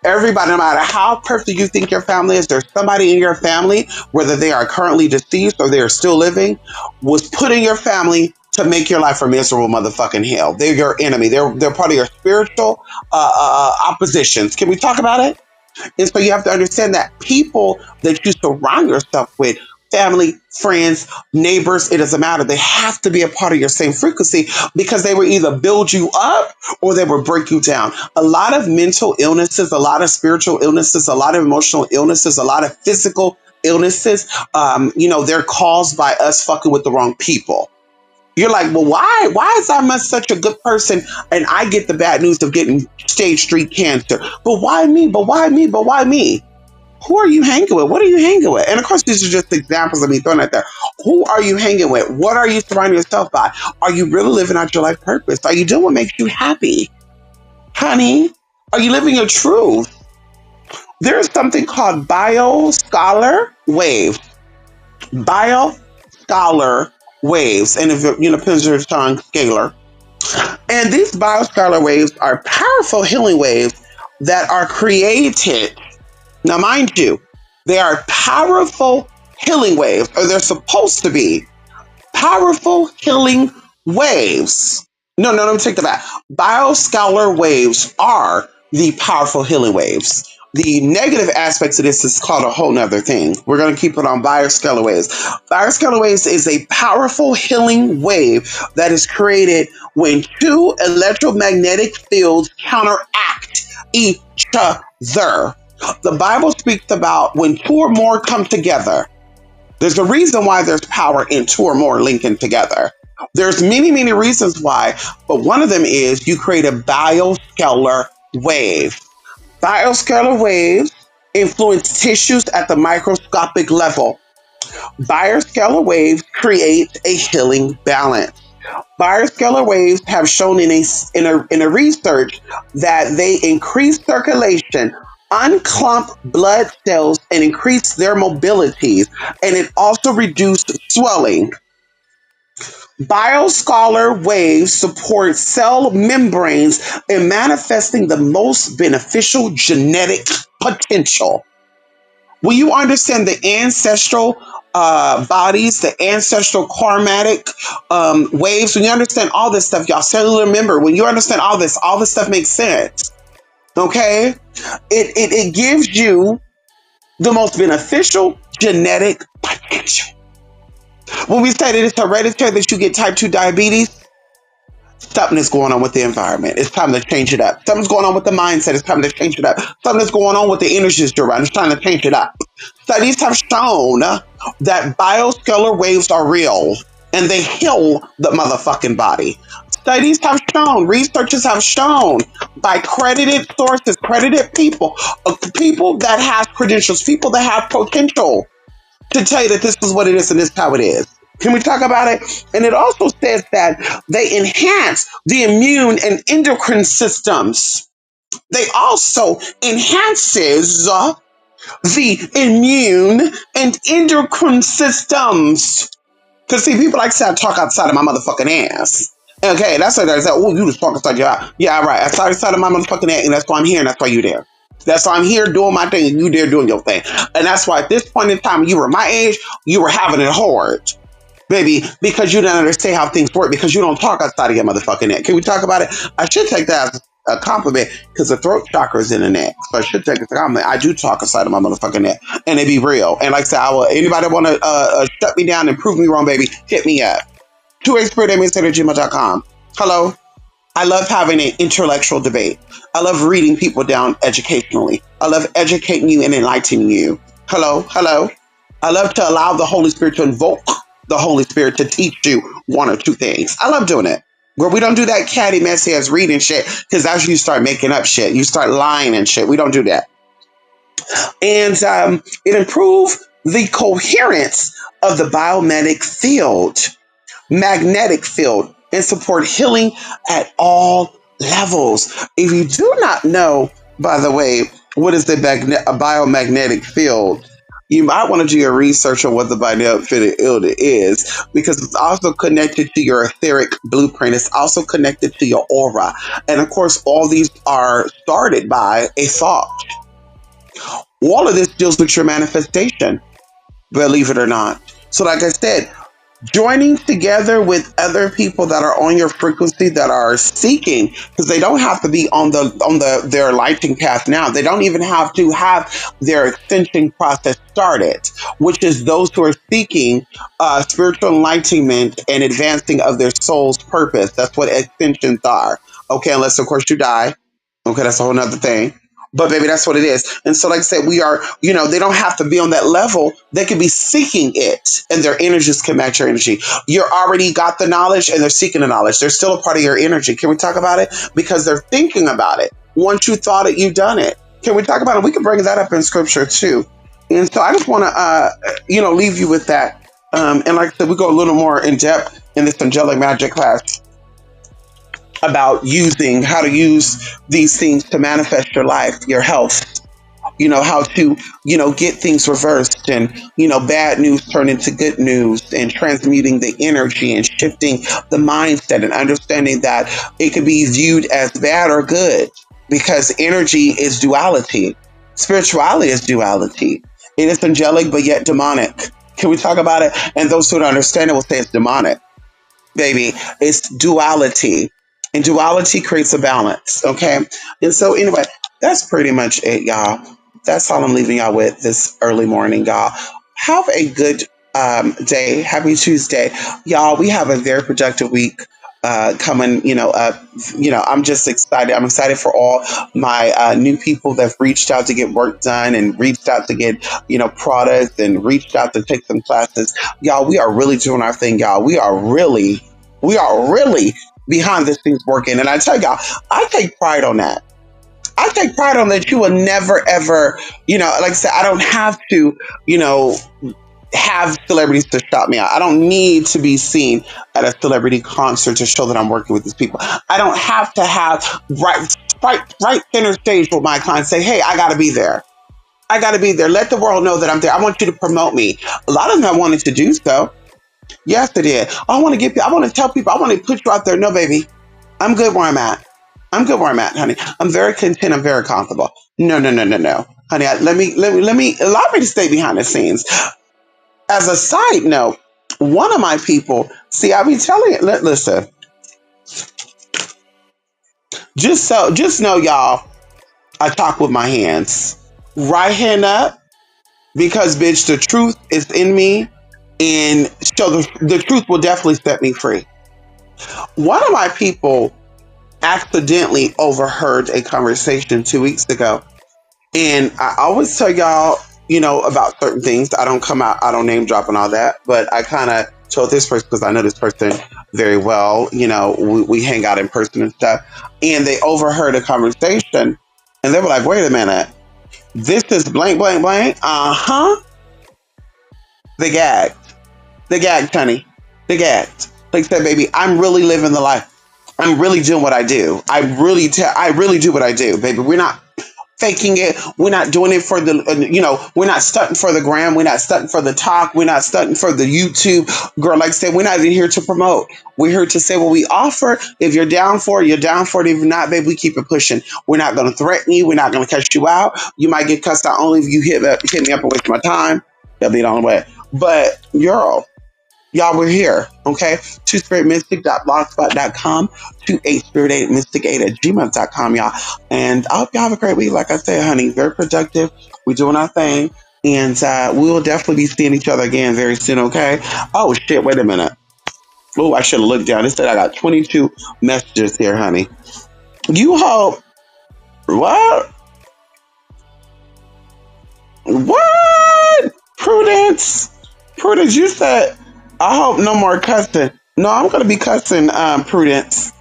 Everybody, no matter how perfect you think your family is, there's somebody in your family, whether they are currently deceased or they are still living, was put in your family to make your life a miserable motherfucking hell. They're your enemy. They're part of your spiritual oppositions. Can we talk about it? And so you have to understand that people that you surround yourself with, family, friends, neighbors, it doesn't matter. They have to be a part of your same frequency because they will either build you up or they will break you down. A lot of mental illnesses, a lot of spiritual illnesses, a lot of emotional illnesses, a lot of physical illnesses, they're caused by us fucking with the wrong people. You're like, well, why? Why is I such a good person and I get the bad news of getting stage 3 cancer? But why me? But why me? But why me? Who are you hanging with? What are you hanging with? And of course, these are just examples of me throwing out there. Who are you hanging with? What are you surrounding yourself by? Are you really living out your life purpose? Are you doing what makes you happy? Honey, are you living your truth? There's something called bioscalar waves. Bioscalar waves. And if depends on your tongue, scalar. And these bioscalar waves are powerful healing waves that are created. Now, mind you, they are powerful healing waves, or they're supposed to be powerful healing waves. No, let me take that back. Bioscalar waves are the powerful healing waves. The negative aspects of this is called a whole nother thing. We're going to keep it on bioscalar waves. Bioscalar waves is a powerful healing wave that is created when two electromagnetic fields counteract each other. The Bible speaks about when two or more come together. There's a reason why there's power in two or more linking together. There's many, many reasons why, but one of them is you create a bioscalar wave. Bioscalar waves influence tissues at the microscopic level. Bioscalar waves create a healing balance. Bioscalar waves have shown in a research that they increase circulation, unclump blood cells, and increase their mobilities, and it also reduced swelling. Bioscalar waves support cell membranes in manifesting the most beneficial genetic potential. When you understand the ancestral bodies, the ancestral karmatic waves, when you understand all this stuff, y'all cellular member, when you understand all this stuff makes sense. Okay? It gives you the most beneficial genetic potential. When we say that it's hereditary that you get type 2 diabetes, something is going on with the environment. It's time to change it up. Something's going on with the mindset. It's time to change it up. Something's going on with the energies you're around. It's time to change it up. Studies have shown that bioscalar waves are real and they heal the motherfucking body. Studies have shown, researchers have shown by credited sources, credited people, people that have credentials, people that have potential to tell you that this is what it is and this is how it is. Can we talk about it? And it also says that they enhance the immune and endocrine systems. They also enhances the immune and endocrine systems. Because see, people like to say I talk outside of my motherfucking ass. Okay, that's what they say. Oh, you just talk outside your ass. Yeah, right. Outside of my motherfucking ass, and that's why I'm here, and that's why you there. That's why I'm here doing my thing, and you there doing your thing. And that's why at this point in time, you were my age, you were having it hard, baby, because you don't understand how things work, because you don't talk outside of your motherfucking neck. Can we talk about it? I should take that as a compliment because the throat chakra is in the neck. So I should take it as a compliment. I do talk outside of my motherfucking neck, and it be real. And like I said, anybody want to shut me down and prove me wrong, baby, hit me up. 2xspirit@gmail.com. Hello. I love having an intellectual debate. I love reading people down educationally. I love educating you and enlightening you. Hello, hello. I love to allow the Holy Spirit to invoke the Holy Spirit to teach you one or two things. I love doing it. Where we don't do that catty, messy ass reading shit, because that's when you start making up shit. You start lying and shit. We don't do that. And it improves the coherence of the magnetic field, and support healing at all levels. If you do not know, by the way, what is the biomagnetic field, you might want to do your research on what the biomagnetic field is, because it's also connected to your etheric blueprint. It's also connected to your aura. And of course, all these are started by a thought. All of this deals with your manifestation, believe it or not. So like I said, joining together with other people that are on your frequency, that are seeking, because they don't have to be on their lighting path now. They don't even have to have their ascension process started, which is those who are seeking spiritual enlightenment and advancing of their soul's purpose. That's what ascensions are. Okay, unless of course you die. Okay, that's a whole nother thing. But baby, that's what it is. And so, like I said, we are, they don't have to be on that level. They can be seeking it, and their energies can match your energy. You already got the knowledge, and they're seeking the knowledge. They're still a part of your energy. Can we talk about it? Because they're thinking about it. Once you thought it, you've done it. Can we talk about it? We can bring that up in scripture too. And so I just want to, leave you with that. And like I said, we go a little more in depth in this angelic magic class about how to use these things to manifest your life, your health, how to, get things reversed, and, bad news turn into good news, and transmuting the energy and shifting the mindset and understanding that it can be viewed as bad or good, because energy is duality. Spirituality is duality. It is angelic, but yet demonic. Can we talk about it? And those who don't understand it will say it's demonic. Baby, it's duality. And duality creates a balance, okay? And so anyway, that's pretty much it, y'all. That's all I'm leaving y'all with this early morning, y'all. Have a good day. Happy Tuesday. Y'all, we have a very productive week coming, up. I'm just excited. I'm excited for all my new people that have reached out to get work done and reached out to get, products and reached out to take some classes. Y'all, we are really doing our thing, y'all. We are really behind the scenes working. And I tell y'all, I take pride on that. I take pride on that. You will never ever, like I said, I don't have to, you know, have celebrities to shout me out. I don't need to be seen at a celebrity concert to show that I'm working with these people. I don't have to have right center stage with my clients say, hey, I got to be there. I got to be there. Let the world know that I'm there. I want you to promote me. A lot of them I wanted to do so. Yes, it did. I want to tell people, I want to put you out there. No, baby, I'm good where I'm at. I'm good where I'm at, honey. I'm very content. I'm very comfortable. No, no, no, no, no, honey. Let me allow me to stay behind the scenes. As a side note, one of my people, see, I be telling you, listen, just know, y'all, I talk with my hands. Right hand up, because, bitch, the truth is in me, and so the truth will definitely set me free. One of my people accidentally overheard a conversation 2 weeks ago. And I always tell y'all, about certain things. I don't come out, I don't name drop and all that, but I kind of told this person because I know this person very well. We hang out in person and stuff. And they overheard a conversation and they were like, wait a minute, this is blank, blank, blank. Uh huh. They gagged. They gagged, honey. They gagged. Like I said, baby, I'm really living the life. I'm really doing what I do. I really do what I do, baby. We're not faking it. We're not doing it for the, we're not stunting for the gram. We're not stunting for the talk. We're not stunting for the YouTube. Girl, like I said, we're not even here to promote. We're here to say what we offer. If you're down for it, you're down for it. If you're not, babe, we keep it pushing. We're not going to threaten you. We're not going to cuss you out. You might get cussed out only if you hit me up and waste my time. That'll be the only way. But, girl, y'all, we're here, okay? TwoSpiritMystic.blogspot.com, 28spirit8mystic8 at gmail.com, y'all. And I hope y'all have a great week. Like I said, honey, very productive. We're doing our thing. And we will definitely be seeing each other again very soon, okay? Oh, shit, wait a minute. Oh, I should have looked down. It said I got 22 messages here, honey. You hope. What? What? Prudence? Prudence, you said, I hope no more cussing. No, I'm going to be cussing, Prudence.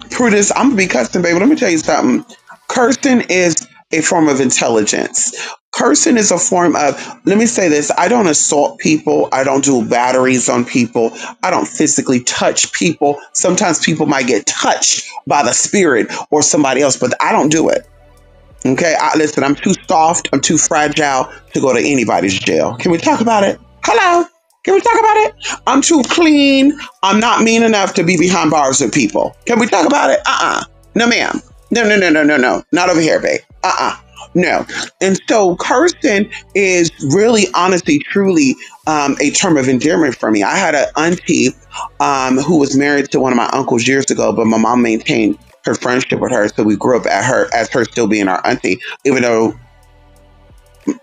Prudence, I'm going to be cussing, baby. Let me tell you something. Cursing is a form of intelligence. Cursing is a form of, let me say this, I don't assault people. I don't do batteries on people. I don't physically touch people. Sometimes people might get touched by the spirit or somebody else, but I don't do it. Okay, listen, I'm too soft, I'm too fragile to go to anybody's jail. Can we talk about it? Hello? Can we talk about it? I'm too clean. I'm not mean enough to be behind bars with people. Can we talk about it? No, ma'am. No, no, no, no, no, no. Not over here, babe. No. And so cursing is really, honestly, truly a term of endearment for me. I had an auntie who was married to one of my uncles years ago, but my mom maintained her friendship with her. So we grew up at her as her still being our auntie, even though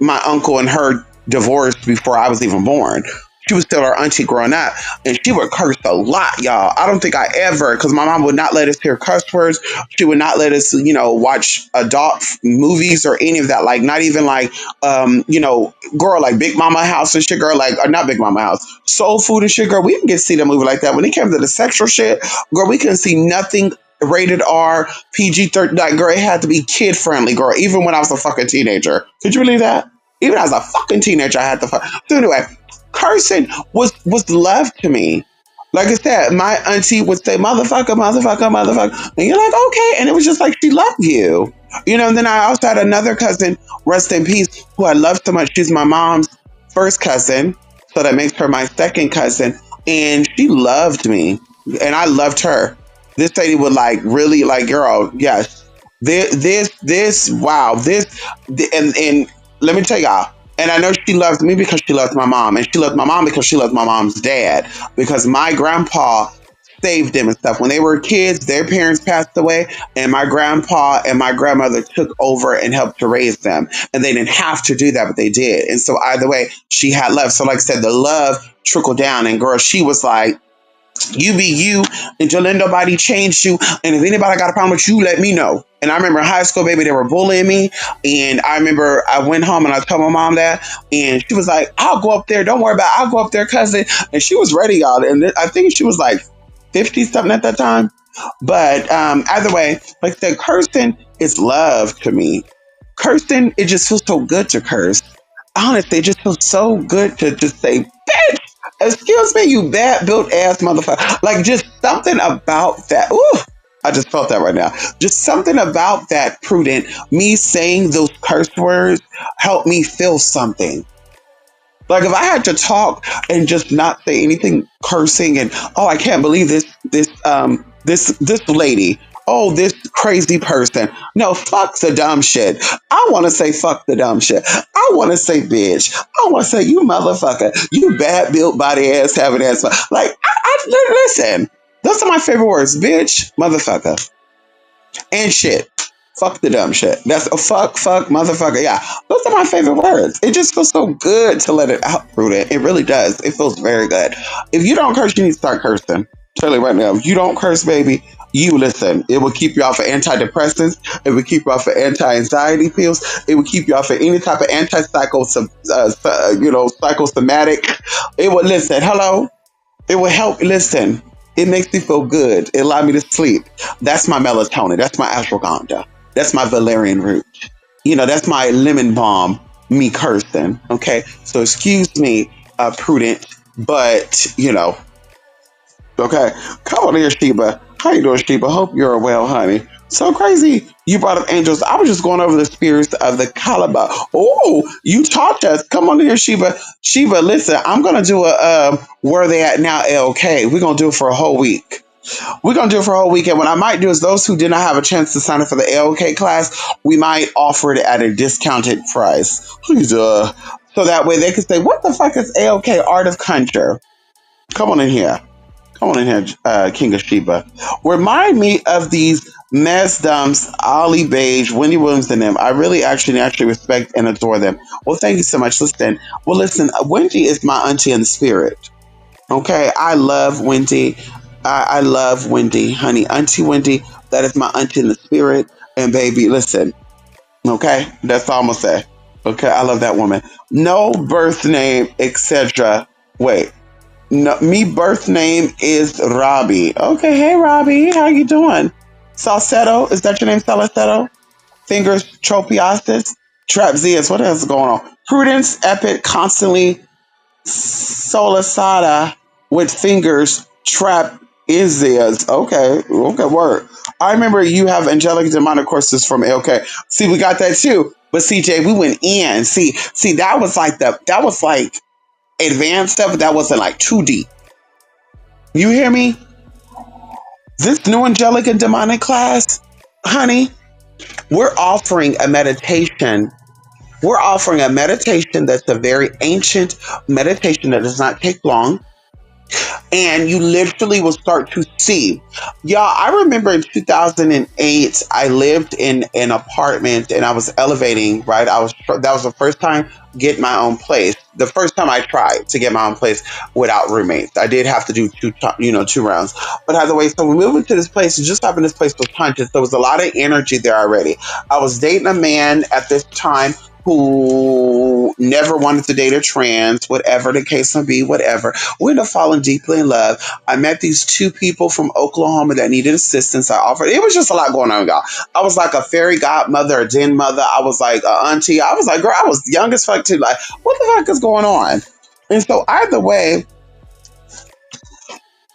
my uncle and her divorced before I was even born. She was still our auntie growing up, and she would curse a lot, y'all. I don't think I ever, because my mom would not let us hear cuss words. She would not let us, watch adult movies or any of that. Like, not even like, girl, like Big Mama House and shit, girl, like, or not Big Mama House, Soul Food and shit, girl. We didn't get to see the movie like that. When it came to the sexual shit, girl, we couldn't see nothing rated R, PG-13. Like, girl, it had to be kid friendly, girl. Even when I was a fucking teenager, could you believe that? Even as a fucking teenager, I had to fuck. So anyway, cursing was love to me. Like I said, my auntie would say, motherfucker, motherfucker, motherfucker. And you're like, okay. And it was just like, she loved you. And then I also had another cousin, rest in peace, who I love so much. She's my mom's first cousin. So that makes her my second cousin. And she loved me. And I loved her. This lady would like really like, girl, yes. Wow. And let me tell y'all, and I know she loved me because she loved my mom. And she loved my mom because she loved my mom's dad. Because my grandpa saved them and stuff. When they were kids, their parents passed away. And my grandpa and my grandmother took over and helped to raise them. And they didn't have to do that, but they did. And so either way, she had love. So like I said, the love trickled down. And girl, she was like, You be you until let nobody change you. And if anybody got a problem with you, let me know. And I remember in high school, baby, they were bullying me. And I remember I went home and I told my mom that. And she was like, I'll go up there. Don't worry about it. I'll go up there, cousin. And she was ready, y'all. And I think she was like 50 something at that time. But either way, like I said, cursing is love to me. Cursing, it just feels so good to curse. Honestly, it just feels so good to just say, bitch, excuse me, you bad built ass motherfucker. Like just something about that. Ooh, I just felt that right now. Just something about that, Prudent. Me saying those curse words helped me feel something. Like if I had to talk and just not say anything cursing and oh I can't believe this lady. Oh, this crazy person. No, fuck the dumb shit. I want to say fuck the dumb shit. I want to say bitch. I want to say you motherfucker. You bad built body ass having ass. Like listen. Those are my favorite words. Bitch, motherfucker, and shit. Fuck the dumb shit. That's a fuck, motherfucker. Yeah, those are my favorite words. It just feels so good to let it out, Prudent. It really does. It feels very good. If you don't curse, you need to start cursing. Tell you right now, if you don't curse, baby, you listen. It will keep you off of antidepressants. It will keep you off of anti-anxiety pills. It will keep you off of any type of psychosomatic. It will listen. Hello. It will help. Listen. It makes me feel good. It allows me to sleep. That's my melatonin. That's my ashwagandha. That's my valerian root. That's my lemon balm. Me cursing. Okay. So excuse me, Prudent, but okay. Come on here, Sheba. How you doing, Sheba? Hope you're well, honey. So crazy. You brought up angels. I was just going over the spirits of the Kalaba. Oh, you taught us. Come on here, Sheba. Sheba, listen, I'm going to do a Where They At Now LK. We're going to do it for a whole week. We're going to do it for a whole week. And what I might do is those who did not have a chance to sign up for the LK class, we might offer it at a discounted price. Please, so that way they can say, what the fuck is ALK Art of Conjure? Come on in here. Come on in here, King of Sheba. Remind me of these Mez Dumps, Ali Beige, Wendy Williams, and them. I really actually respect and adore them. Well, thank you so much. Listen, Wendy is my auntie in the spirit. Okay, I love Wendy. I love Wendy, honey. Auntie Wendy, that is my auntie in the spirit. And baby, listen, okay? That's all I'm going to say. Okay, I love that woman. No birth name, etc. Wait. No, me birth name is Robbie. Okay, hey Robbie, how you doing? Salcedo, is that your name, Salcedo? Fingers Tropiastis, Trapzeus, what else is going on? Prudence, Epic, constantly Solisada with fingers, Trap Izias. Okay, word. I remember you have angelic demonic courses from LK. See, we got that too. But CJ, we went in. See, that was like advanced stuff, but that wasn't like too deep. You hear me? This new angelic and demonic class, honey, we're offering a meditation. We're offering a meditation that's a very ancient meditation that does not take long. And you literally will start to see. Y'all, I remember in 2008, I lived in an apartment and I was elevating, right? That was the first time getting my own place. The first time I tried to get my own place without roommates. I did have to do two rounds. But either way, so we moved into this place. It just happened this place was haunted. There was a lot of energy there already. I was dating a man at this time who never wanted to date a trans, whatever the case may be, whatever. We ended up falling deeply in love. I met these two people from Oklahoma that needed assistance. I offered. It was just a lot going on, y'all. I was like a fairy godmother, a den mother. I was like a auntie. I was like, girl, I was young as fuck too. Like, what the fuck is going on? And so either way,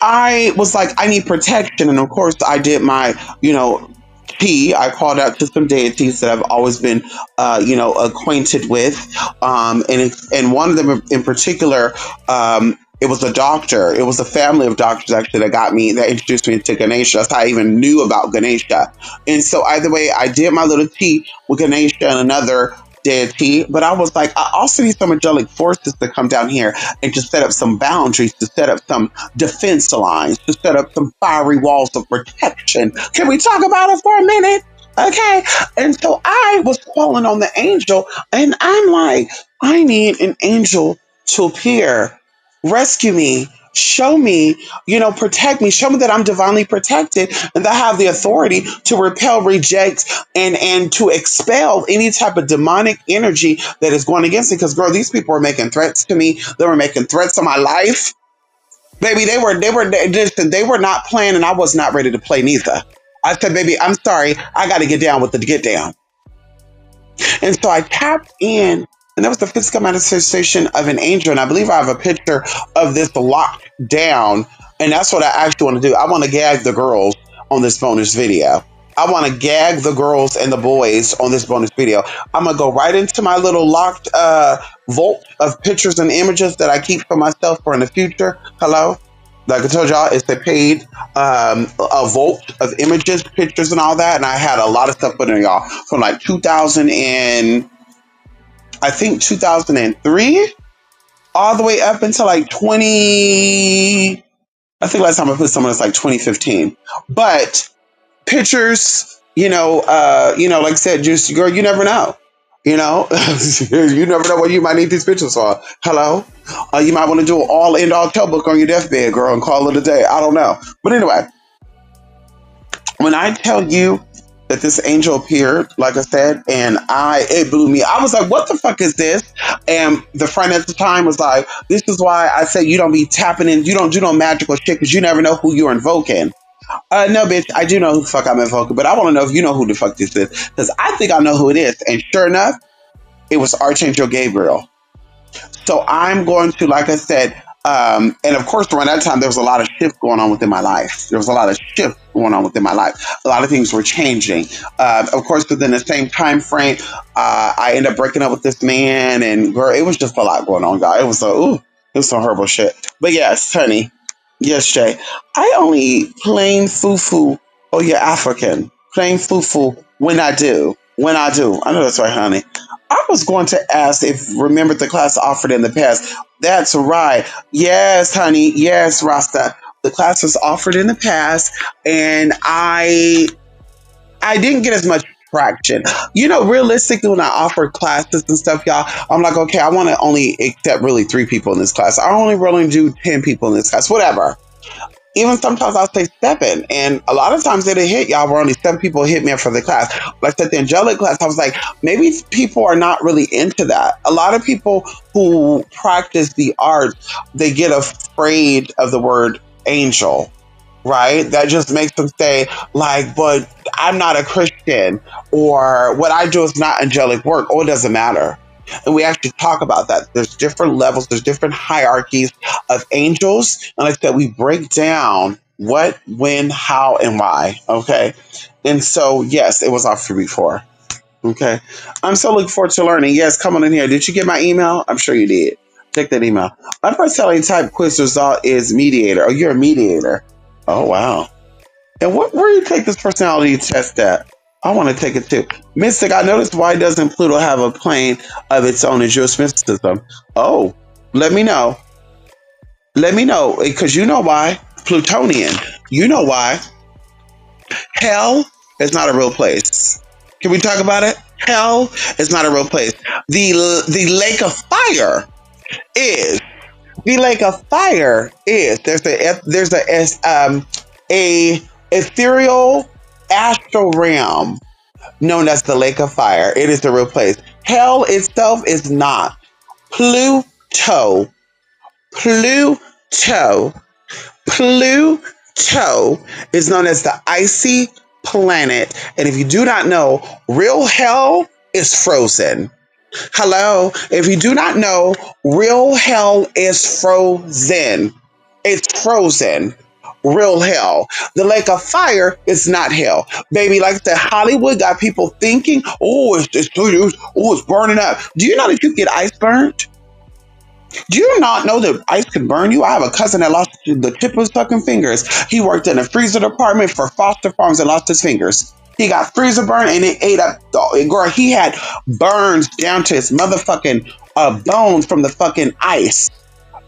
I was like, I need protection. And of course, I did my, I called out to some deities that I've always been, acquainted with. And one of them in particular, it was a doctor. It was a family of doctors actually that introduced me to Ganesha. That's how I even knew about Ganesha. And so either way, I did my little tea with Ganesha and another deity, but I was like, I also need some angelic forces to come down here and to set up some boundaries, to set up some defense lines, to set up some fiery walls of protection. Can we talk about it for a minute? Okay. And so I was calling on the angel, and I'm like, I need an angel to appear, rescue me, show me, protect me, show me that I'm divinely protected and that I have the authority to repel, reject, and to expel any type of demonic energy that is going against me. Because girl, these people were making threats to me. They were making threats on my life. Baby, they were not playing, and I was not ready to play neither. I said, baby, I'm sorry. I got to get down with the get down. And so I tapped in, and that was the physical manifestation of an angel. And I believe I have a picture of this locked down. And that's what I actually want to do. I want to gag the girls on this bonus video. I want to gag the girls and the boys on this bonus video. I'm going to go right into my little locked vault of pictures and images that I keep for myself for in the future. Hello? Like I told y'all, it's a paid a vault of images, pictures, and all that. And I had a lot of stuff put in, y'all, from like 2000 and I think 2003 all the way up until like 20. I think last time I put someone was like 2015. But pictures, like I said, just girl, you never know. You never know what you might need these pictures for. Hello? You might want to do an all tell book on your deathbed, girl, and call it a day. I don't know. But anyway, when I tell you that this angel appeared, like I said, and it blew me. I was like, what the fuck is this? And the friend at the time was like, this is why I say you don't be tapping in, you don't do no magical shit because you never know who you're invoking. No, bitch, I do know who the fuck I'm invoking, but I want to know if you know who the fuck this is. Because I think I know who it is. And sure enough, it was Archangel Gabriel. So I'm going to, like I said, and of course, around that time, there was a lot of shift going on within my life. There was a lot of shift going on within my life. A lot of things were changing. Of course, within the same time frame, I ended up breaking up with this man. And girl, it was just a lot going on, guys. It was some horrible shit. But yes, honey. Yes, Shay. I only eat plain fufu. Oh, you're African. Plain fufu when I do. When I do. I know that's right, honey. I was going to ask if remember the class offered in the past. That's right. Yes, honey. Yes, Rasta. The class was offered in the past, and I didn't get as much traction. Realistically, when I offer classes and stuff, y'all, I'm like, okay, I want to only accept really 3 people in this class. I only really do 10 people in this class, whatever. Even sometimes I'll say 7, and a lot of times it'll hit y'all where only 7 people hit me up for the class. But I said the angelic class, I was like, maybe people are not really into that. A lot of people who practice the arts, they get afraid of the word angel, right? That just makes them say, like, but I'm not a Christian, or what I do is not angelic work, or it doesn't matter. And we actually talk about that. There's different levels, there's different hierarchies of angels. And like I said, we break down what, when, how, and why. Okay. And so, yes, it was offered before. Okay. I'm so looking forward to learning. Yes, come on in here. Did you get my email? I'm sure you did. Check that email. My personality type quiz result is mediator. Oh, you're a mediator. Oh, wow. And where do you take this personality test at? I want to take it too. Mystic, I noticed, why doesn't Pluto have a plane of its own in Jewish mysticism? Oh, let me know. Let me know, because you know why. Plutonian. You know why. Hell is not a real place. Can we talk about it? Hell is not a real place. The lake of fire is. The lake of fire is. There's a ethereal astral realm known as the lake of fire. It is the real place. Hell itself is not. Pluto is known as the icy planet. And if you do not know, real hell is frozen. Hello? If you do not know, real hell is frozen. It's frozen. Real hell. The lake of fire is not hell. Baby, like I said, Hollywood got people thinking, it's burning up. Do you know that you get ice burned? Do you not know that ice can burn you? I have a cousin that lost the tip of his fucking fingers. He worked in a freezer department for Foster Farms and lost his fingers. He got freezer burn and it ate up. Girl, he had burns down to his motherfucking bones from the fucking ice.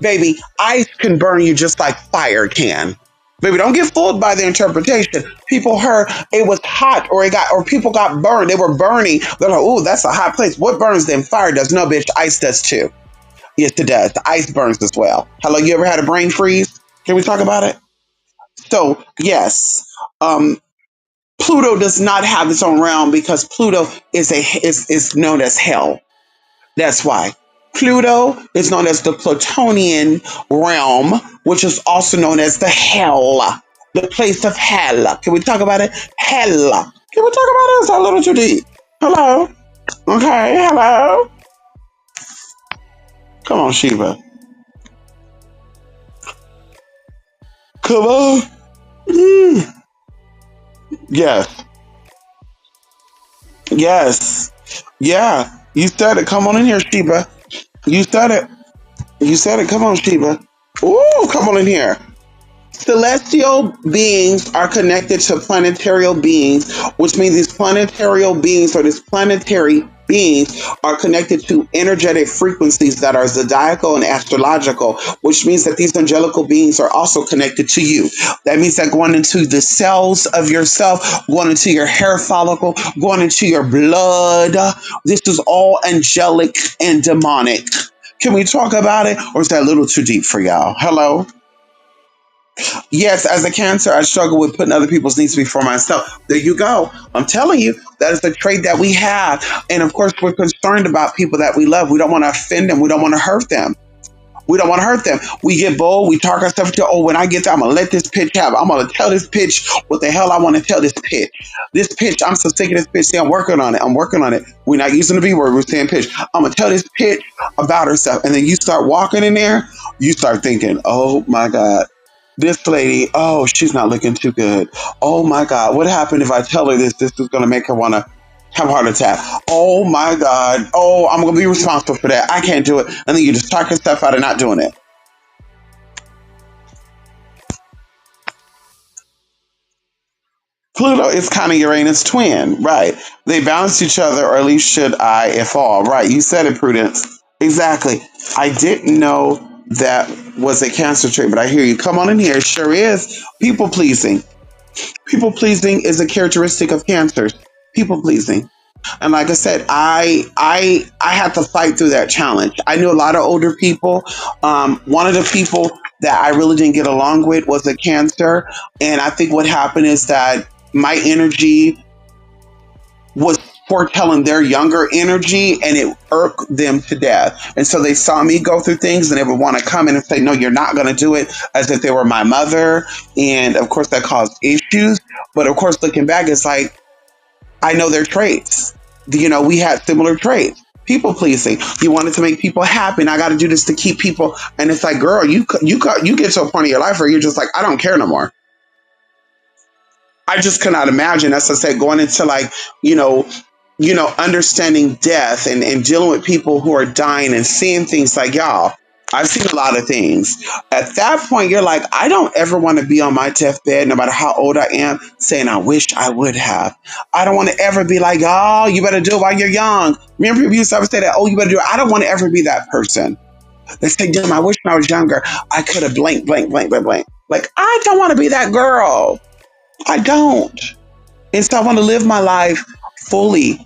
Baby, ice can burn you just like fire can. Baby, don't get fooled by the interpretation. People heard it was hot, or people got burned. They were burning. They're like, "Ooh, that's a hot place." What burns them? Fire does. No, bitch, ice does too. Yes, it does. The ice burns as well. Hello, you ever had a brain freeze? Can we talk about it? So, yes, um, Pluto does not have its own realm because Pluto is known as hell. That's why. Pluto is known as the Plutonian realm, which is also known as the hell, the place of hell. Can we talk about it? Hell. Can we talk about it? It's a little too deep. Hello? Okay, hello? Come on, Sheba. Come on. Mm. Yes. Yes. Yeah. You said it. Come on in here, Sheba. You said it. You said it. Come on, Sheba. Ooh, come on in here. Celestial beings are connected to planetary beings, which means these planetary beings or these planetary beings are connected to energetic frequencies that are zodiacal and astrological, which means that these angelical beings are also connected to you. That means that going into the cells of yourself, going into your hair follicle, going into your blood, this is all angelic and demonic. Can we talk about it, or is that a little too deep for y'all? Hello? Yes, as a cancer, I struggle with putting other people's needs before myself. There you go. I'm telling you, that is the trait that we have. And of course, we're concerned about people that we love. We don't want to offend them. We don't want to hurt them. We don't want to hurt them. We get bold. We talk ourselves to, oh, when I get there, I'm going to let this pitch happen. I'm going to tell this pitch what the hell I want to tell this pitch. This pitch, I'm so sick of this pitch. See, I'm working on it. I'm working on it. We're not using the B word. We're saying pitch. I'm going to tell this pitch about herself. And then you start walking in there. You start thinking, oh my God, this lady, oh, she's not looking too good. Oh my God, what happened if I tell her this? This is going to make her want to have a heart attack. Oh my God. Oh, I'm going to be responsible for that. I can't do it. And then you just talk yourself out of not doing it. Pluto is kind of Uranus twin, right? They balance each other, or at least should I, if all. Right. You said it, Prudence. Exactly. I didn't know that was a cancer trait, but I hear you. Come on in here. It sure is. People pleasing. People pleasing is a characteristic of cancers. People pleasing. And like I said, I had to fight through that challenge. I knew a lot of older people. One of the people that I really didn't get along with was a cancer, and I think what happened is that my energy was foretelling their younger energy, and it irked them to death. And so they saw me go through things, and they would want to come in and say, "No, you're not going to do it," as if they were my mother. And of course, that caused issues. But of course, looking back, it's like I know their traits. We had similar traits. People pleasing. You wanted to make people happy, and I got to do this to keep people. And it's like, girl, you get to a point in your life where you're just like, I don't care no more. I just cannot imagine. As I said, going into like, you know, understanding death and dealing with people who are dying and seeing things like y'all. I've seen a lot of things. At that point, you're like, I don't ever want to be on my deathbed, no matter how old I am, saying I wish I would have. I don't want to ever be like, oh, you better do it while you're young. Remember, people used to always say that, oh, you better do it. I don't want to ever be that person. They say, damn, I wish when I was younger, I could have blank, blank, blank, blank, blank. Like, I don't want to be that girl. I don't. And so I want to live my life fully,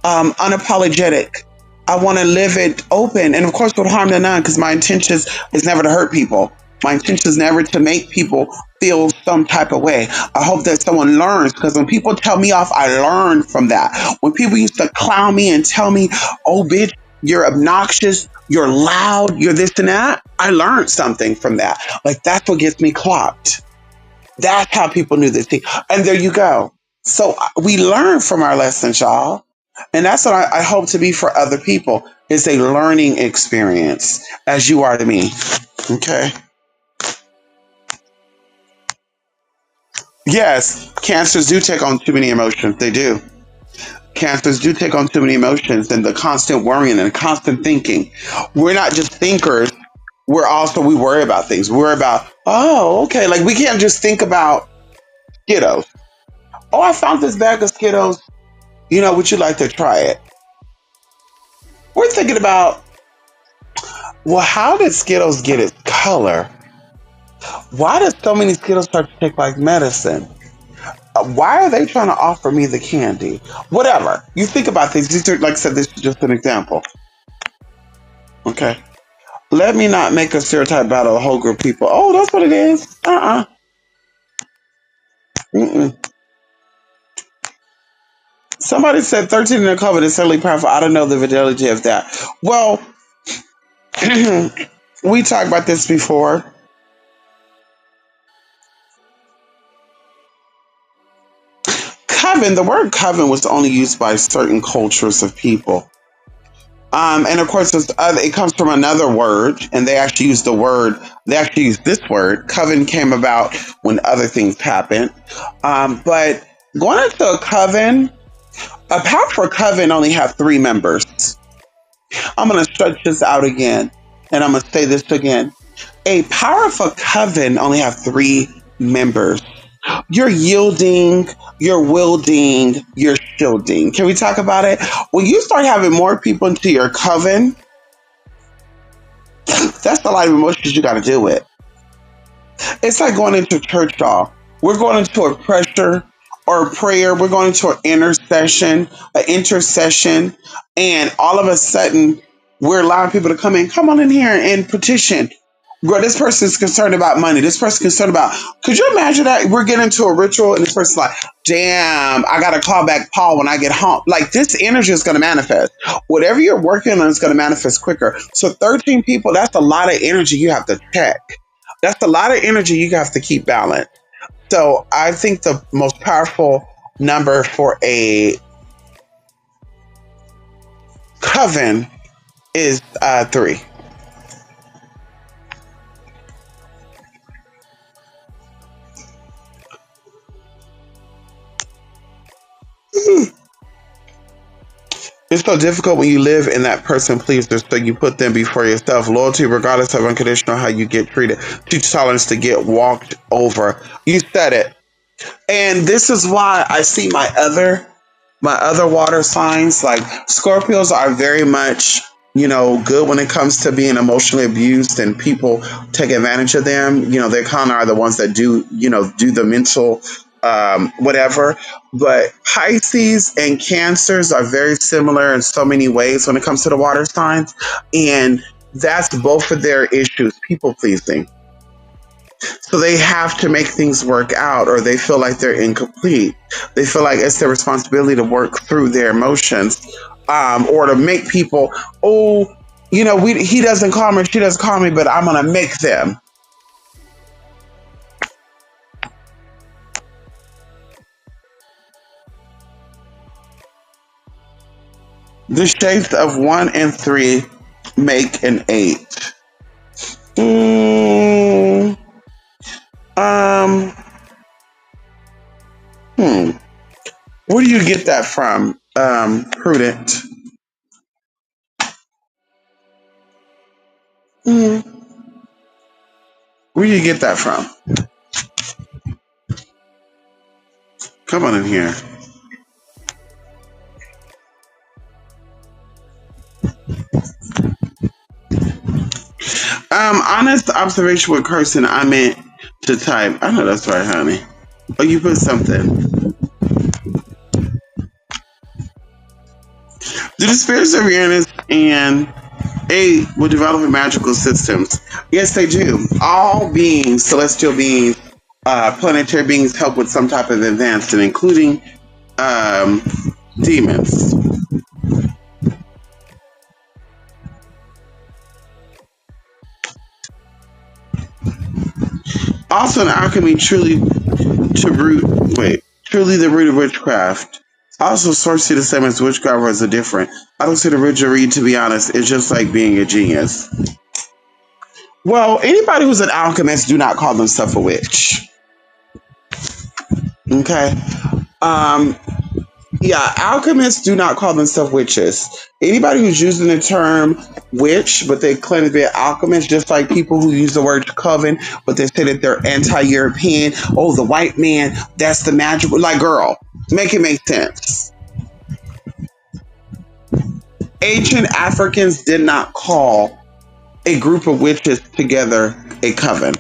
unapologetic. I want to live it open, and of course, with harm to none, because my intention is never to hurt people. My intention is never to make people feel some type of way. I hope that someone learns, because when people tell me off, I learn from that. When people used to clown me and tell me, "Oh, bitch, you're obnoxious, you're loud, you're this and that," I learned something from that. Like that's what gets me clocked. That's how people knew this thing. And there you go. So we learn from our lessons, y'all. And that's what I hope to be for other people is a learning experience as you are to me. Okay. Yes, cancers do take on too many emotions. They do. Cancers do take on too many emotions and the constant worrying and constant thinking. We're not just thinkers. We worry about things. We're about, oh, okay. Like we can't just think about Skittles. Oh, I found this bag of Skittles. Would you like to try it? We're thinking about, well, how did Skittles get its color? Why does so many Skittles start to take like medicine? Why are they trying to offer me the candy? Whatever. You think about things. These are, like I said, this is just an example. Okay. Let me not make a stereotype about a whole group of people. Oh, that's what it is. Mm-mm. Somebody said 13 in the covenant is certainly powerful. I don't know the fidelity of that. Well, we talked about this before. Coven, the word coven was only used by certain cultures of people. And of course, it comes from another word, and they actually use the word, they actually use this word. Coven came about when other things happened. But going into a coven, a powerful coven only have three members. I'm going to stretch this out again, and I'm going to say this again. A powerful coven only have three members. You're yielding, you're wielding, you're shielding. Can we talk about it? When you start having more people into your coven, that's a lot of emotions you got to deal with. It's like going into church, y'all. We're going into a pressure or a prayer. We're going into an intercession, and all of a sudden, we're allowing people to come on in here and petition. Girl, this person's concerned about money. This person's concerned about. Could you imagine that we're getting into a ritual and this person's like, "Damn, I gotta call back Paul when I get home." Like this energy is gonna manifest. Whatever you're working on is gonna manifest quicker. So 13 people—that's a lot of energy you have to check. That's a lot of energy you have to keep balanced. So I think the most powerful number for a coven is three. It's so difficult when you live in that person pleaser, so you put them before yourself. Loyalty, regardless of unconditional how you get treated. Teach tolerance to get walked over. You said it. And this is why I see my other water signs, like Scorpios are very much, good when it comes to being emotionally abused and people take advantage of them. They kind of are the ones that do the mental whatever. But Pisces and Cancers are very similar in so many ways when it comes to the water signs. And that's both of their issues, people pleasing. So they have to make things work out, or they feel like they're incomplete. They feel like it's their responsibility to work through their emotions, or to make people, oh, he doesn't call me, she doesn't call me, but I'm going to make them. The shapes of one and three make an eight. Mm, um, hmm. Where do you get that from, Prudent? Mm, where do you get that from? Come on in here. Honest observation with cursing, I meant to type. I know that's right, honey. Oh, you put something. Do the spirits of Uranus and aid with developing magical systems? Yes, they do. All beings, celestial beings, planetary beings, help with some type of advancement, including um, demons. Also, in alchemy, truly the root of witchcraft. Also, sorcery the same as witchcraft was a different. I don't see the original read, to be honest. It's just like being a genius. Well, anybody who's an alchemist do not call themselves a witch. Okay. Um, yeah, alchemists do not call themselves witches. Anybody who's using the term witch, but they claim to be an alchemist, just like people who use the word coven, but they say that they're anti-European. Oh, the white man, that's the magical. Like, girl, make it make sense. Ancient Africans did not call a group of witches together a coven.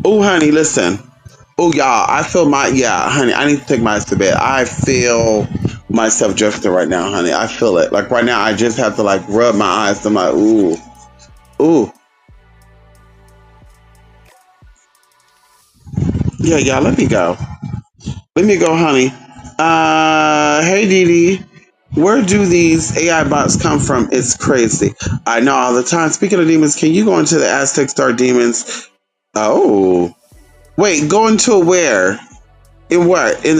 Oh, honey, listen. Oh, y'all, I feel my, yeah, honey, I need to take my to bed. I feel myself drifting right now, honey. I feel it. Like right now, I just have to like rub my eyes. I'm like, ooh, ooh. Yeah, yeah, let me go. Let me go, honey. Hey, Dee Dee. Where do these AI bots come from? It's crazy. I know all the time. Speaking of demons, can you go into the Aztec Star Demons? Oh, wait, go into where? In what? In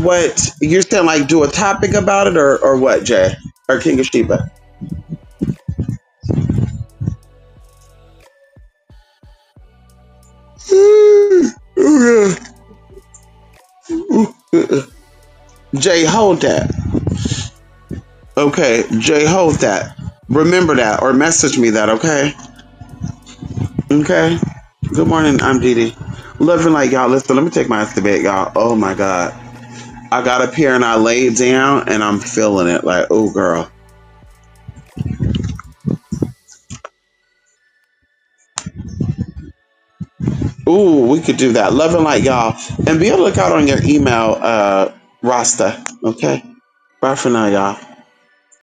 what you're saying, like do a topic about it, or what, Jay? Or King of Sheba? Jay, hold that. Okay, Jay, hold that. Remember that or message me that, okay? Okay. Good morning, I'm Dee Dee. Loving like y'all. Listen, let me take my ass to bed, y'all. Oh my god. I got up here and I laid down and I'm feeling it. Like, oh girl. Ooh, we could do that. Loving like y'all. And be on the lookout on your email, Rasta. Okay? Bye for now, y'all.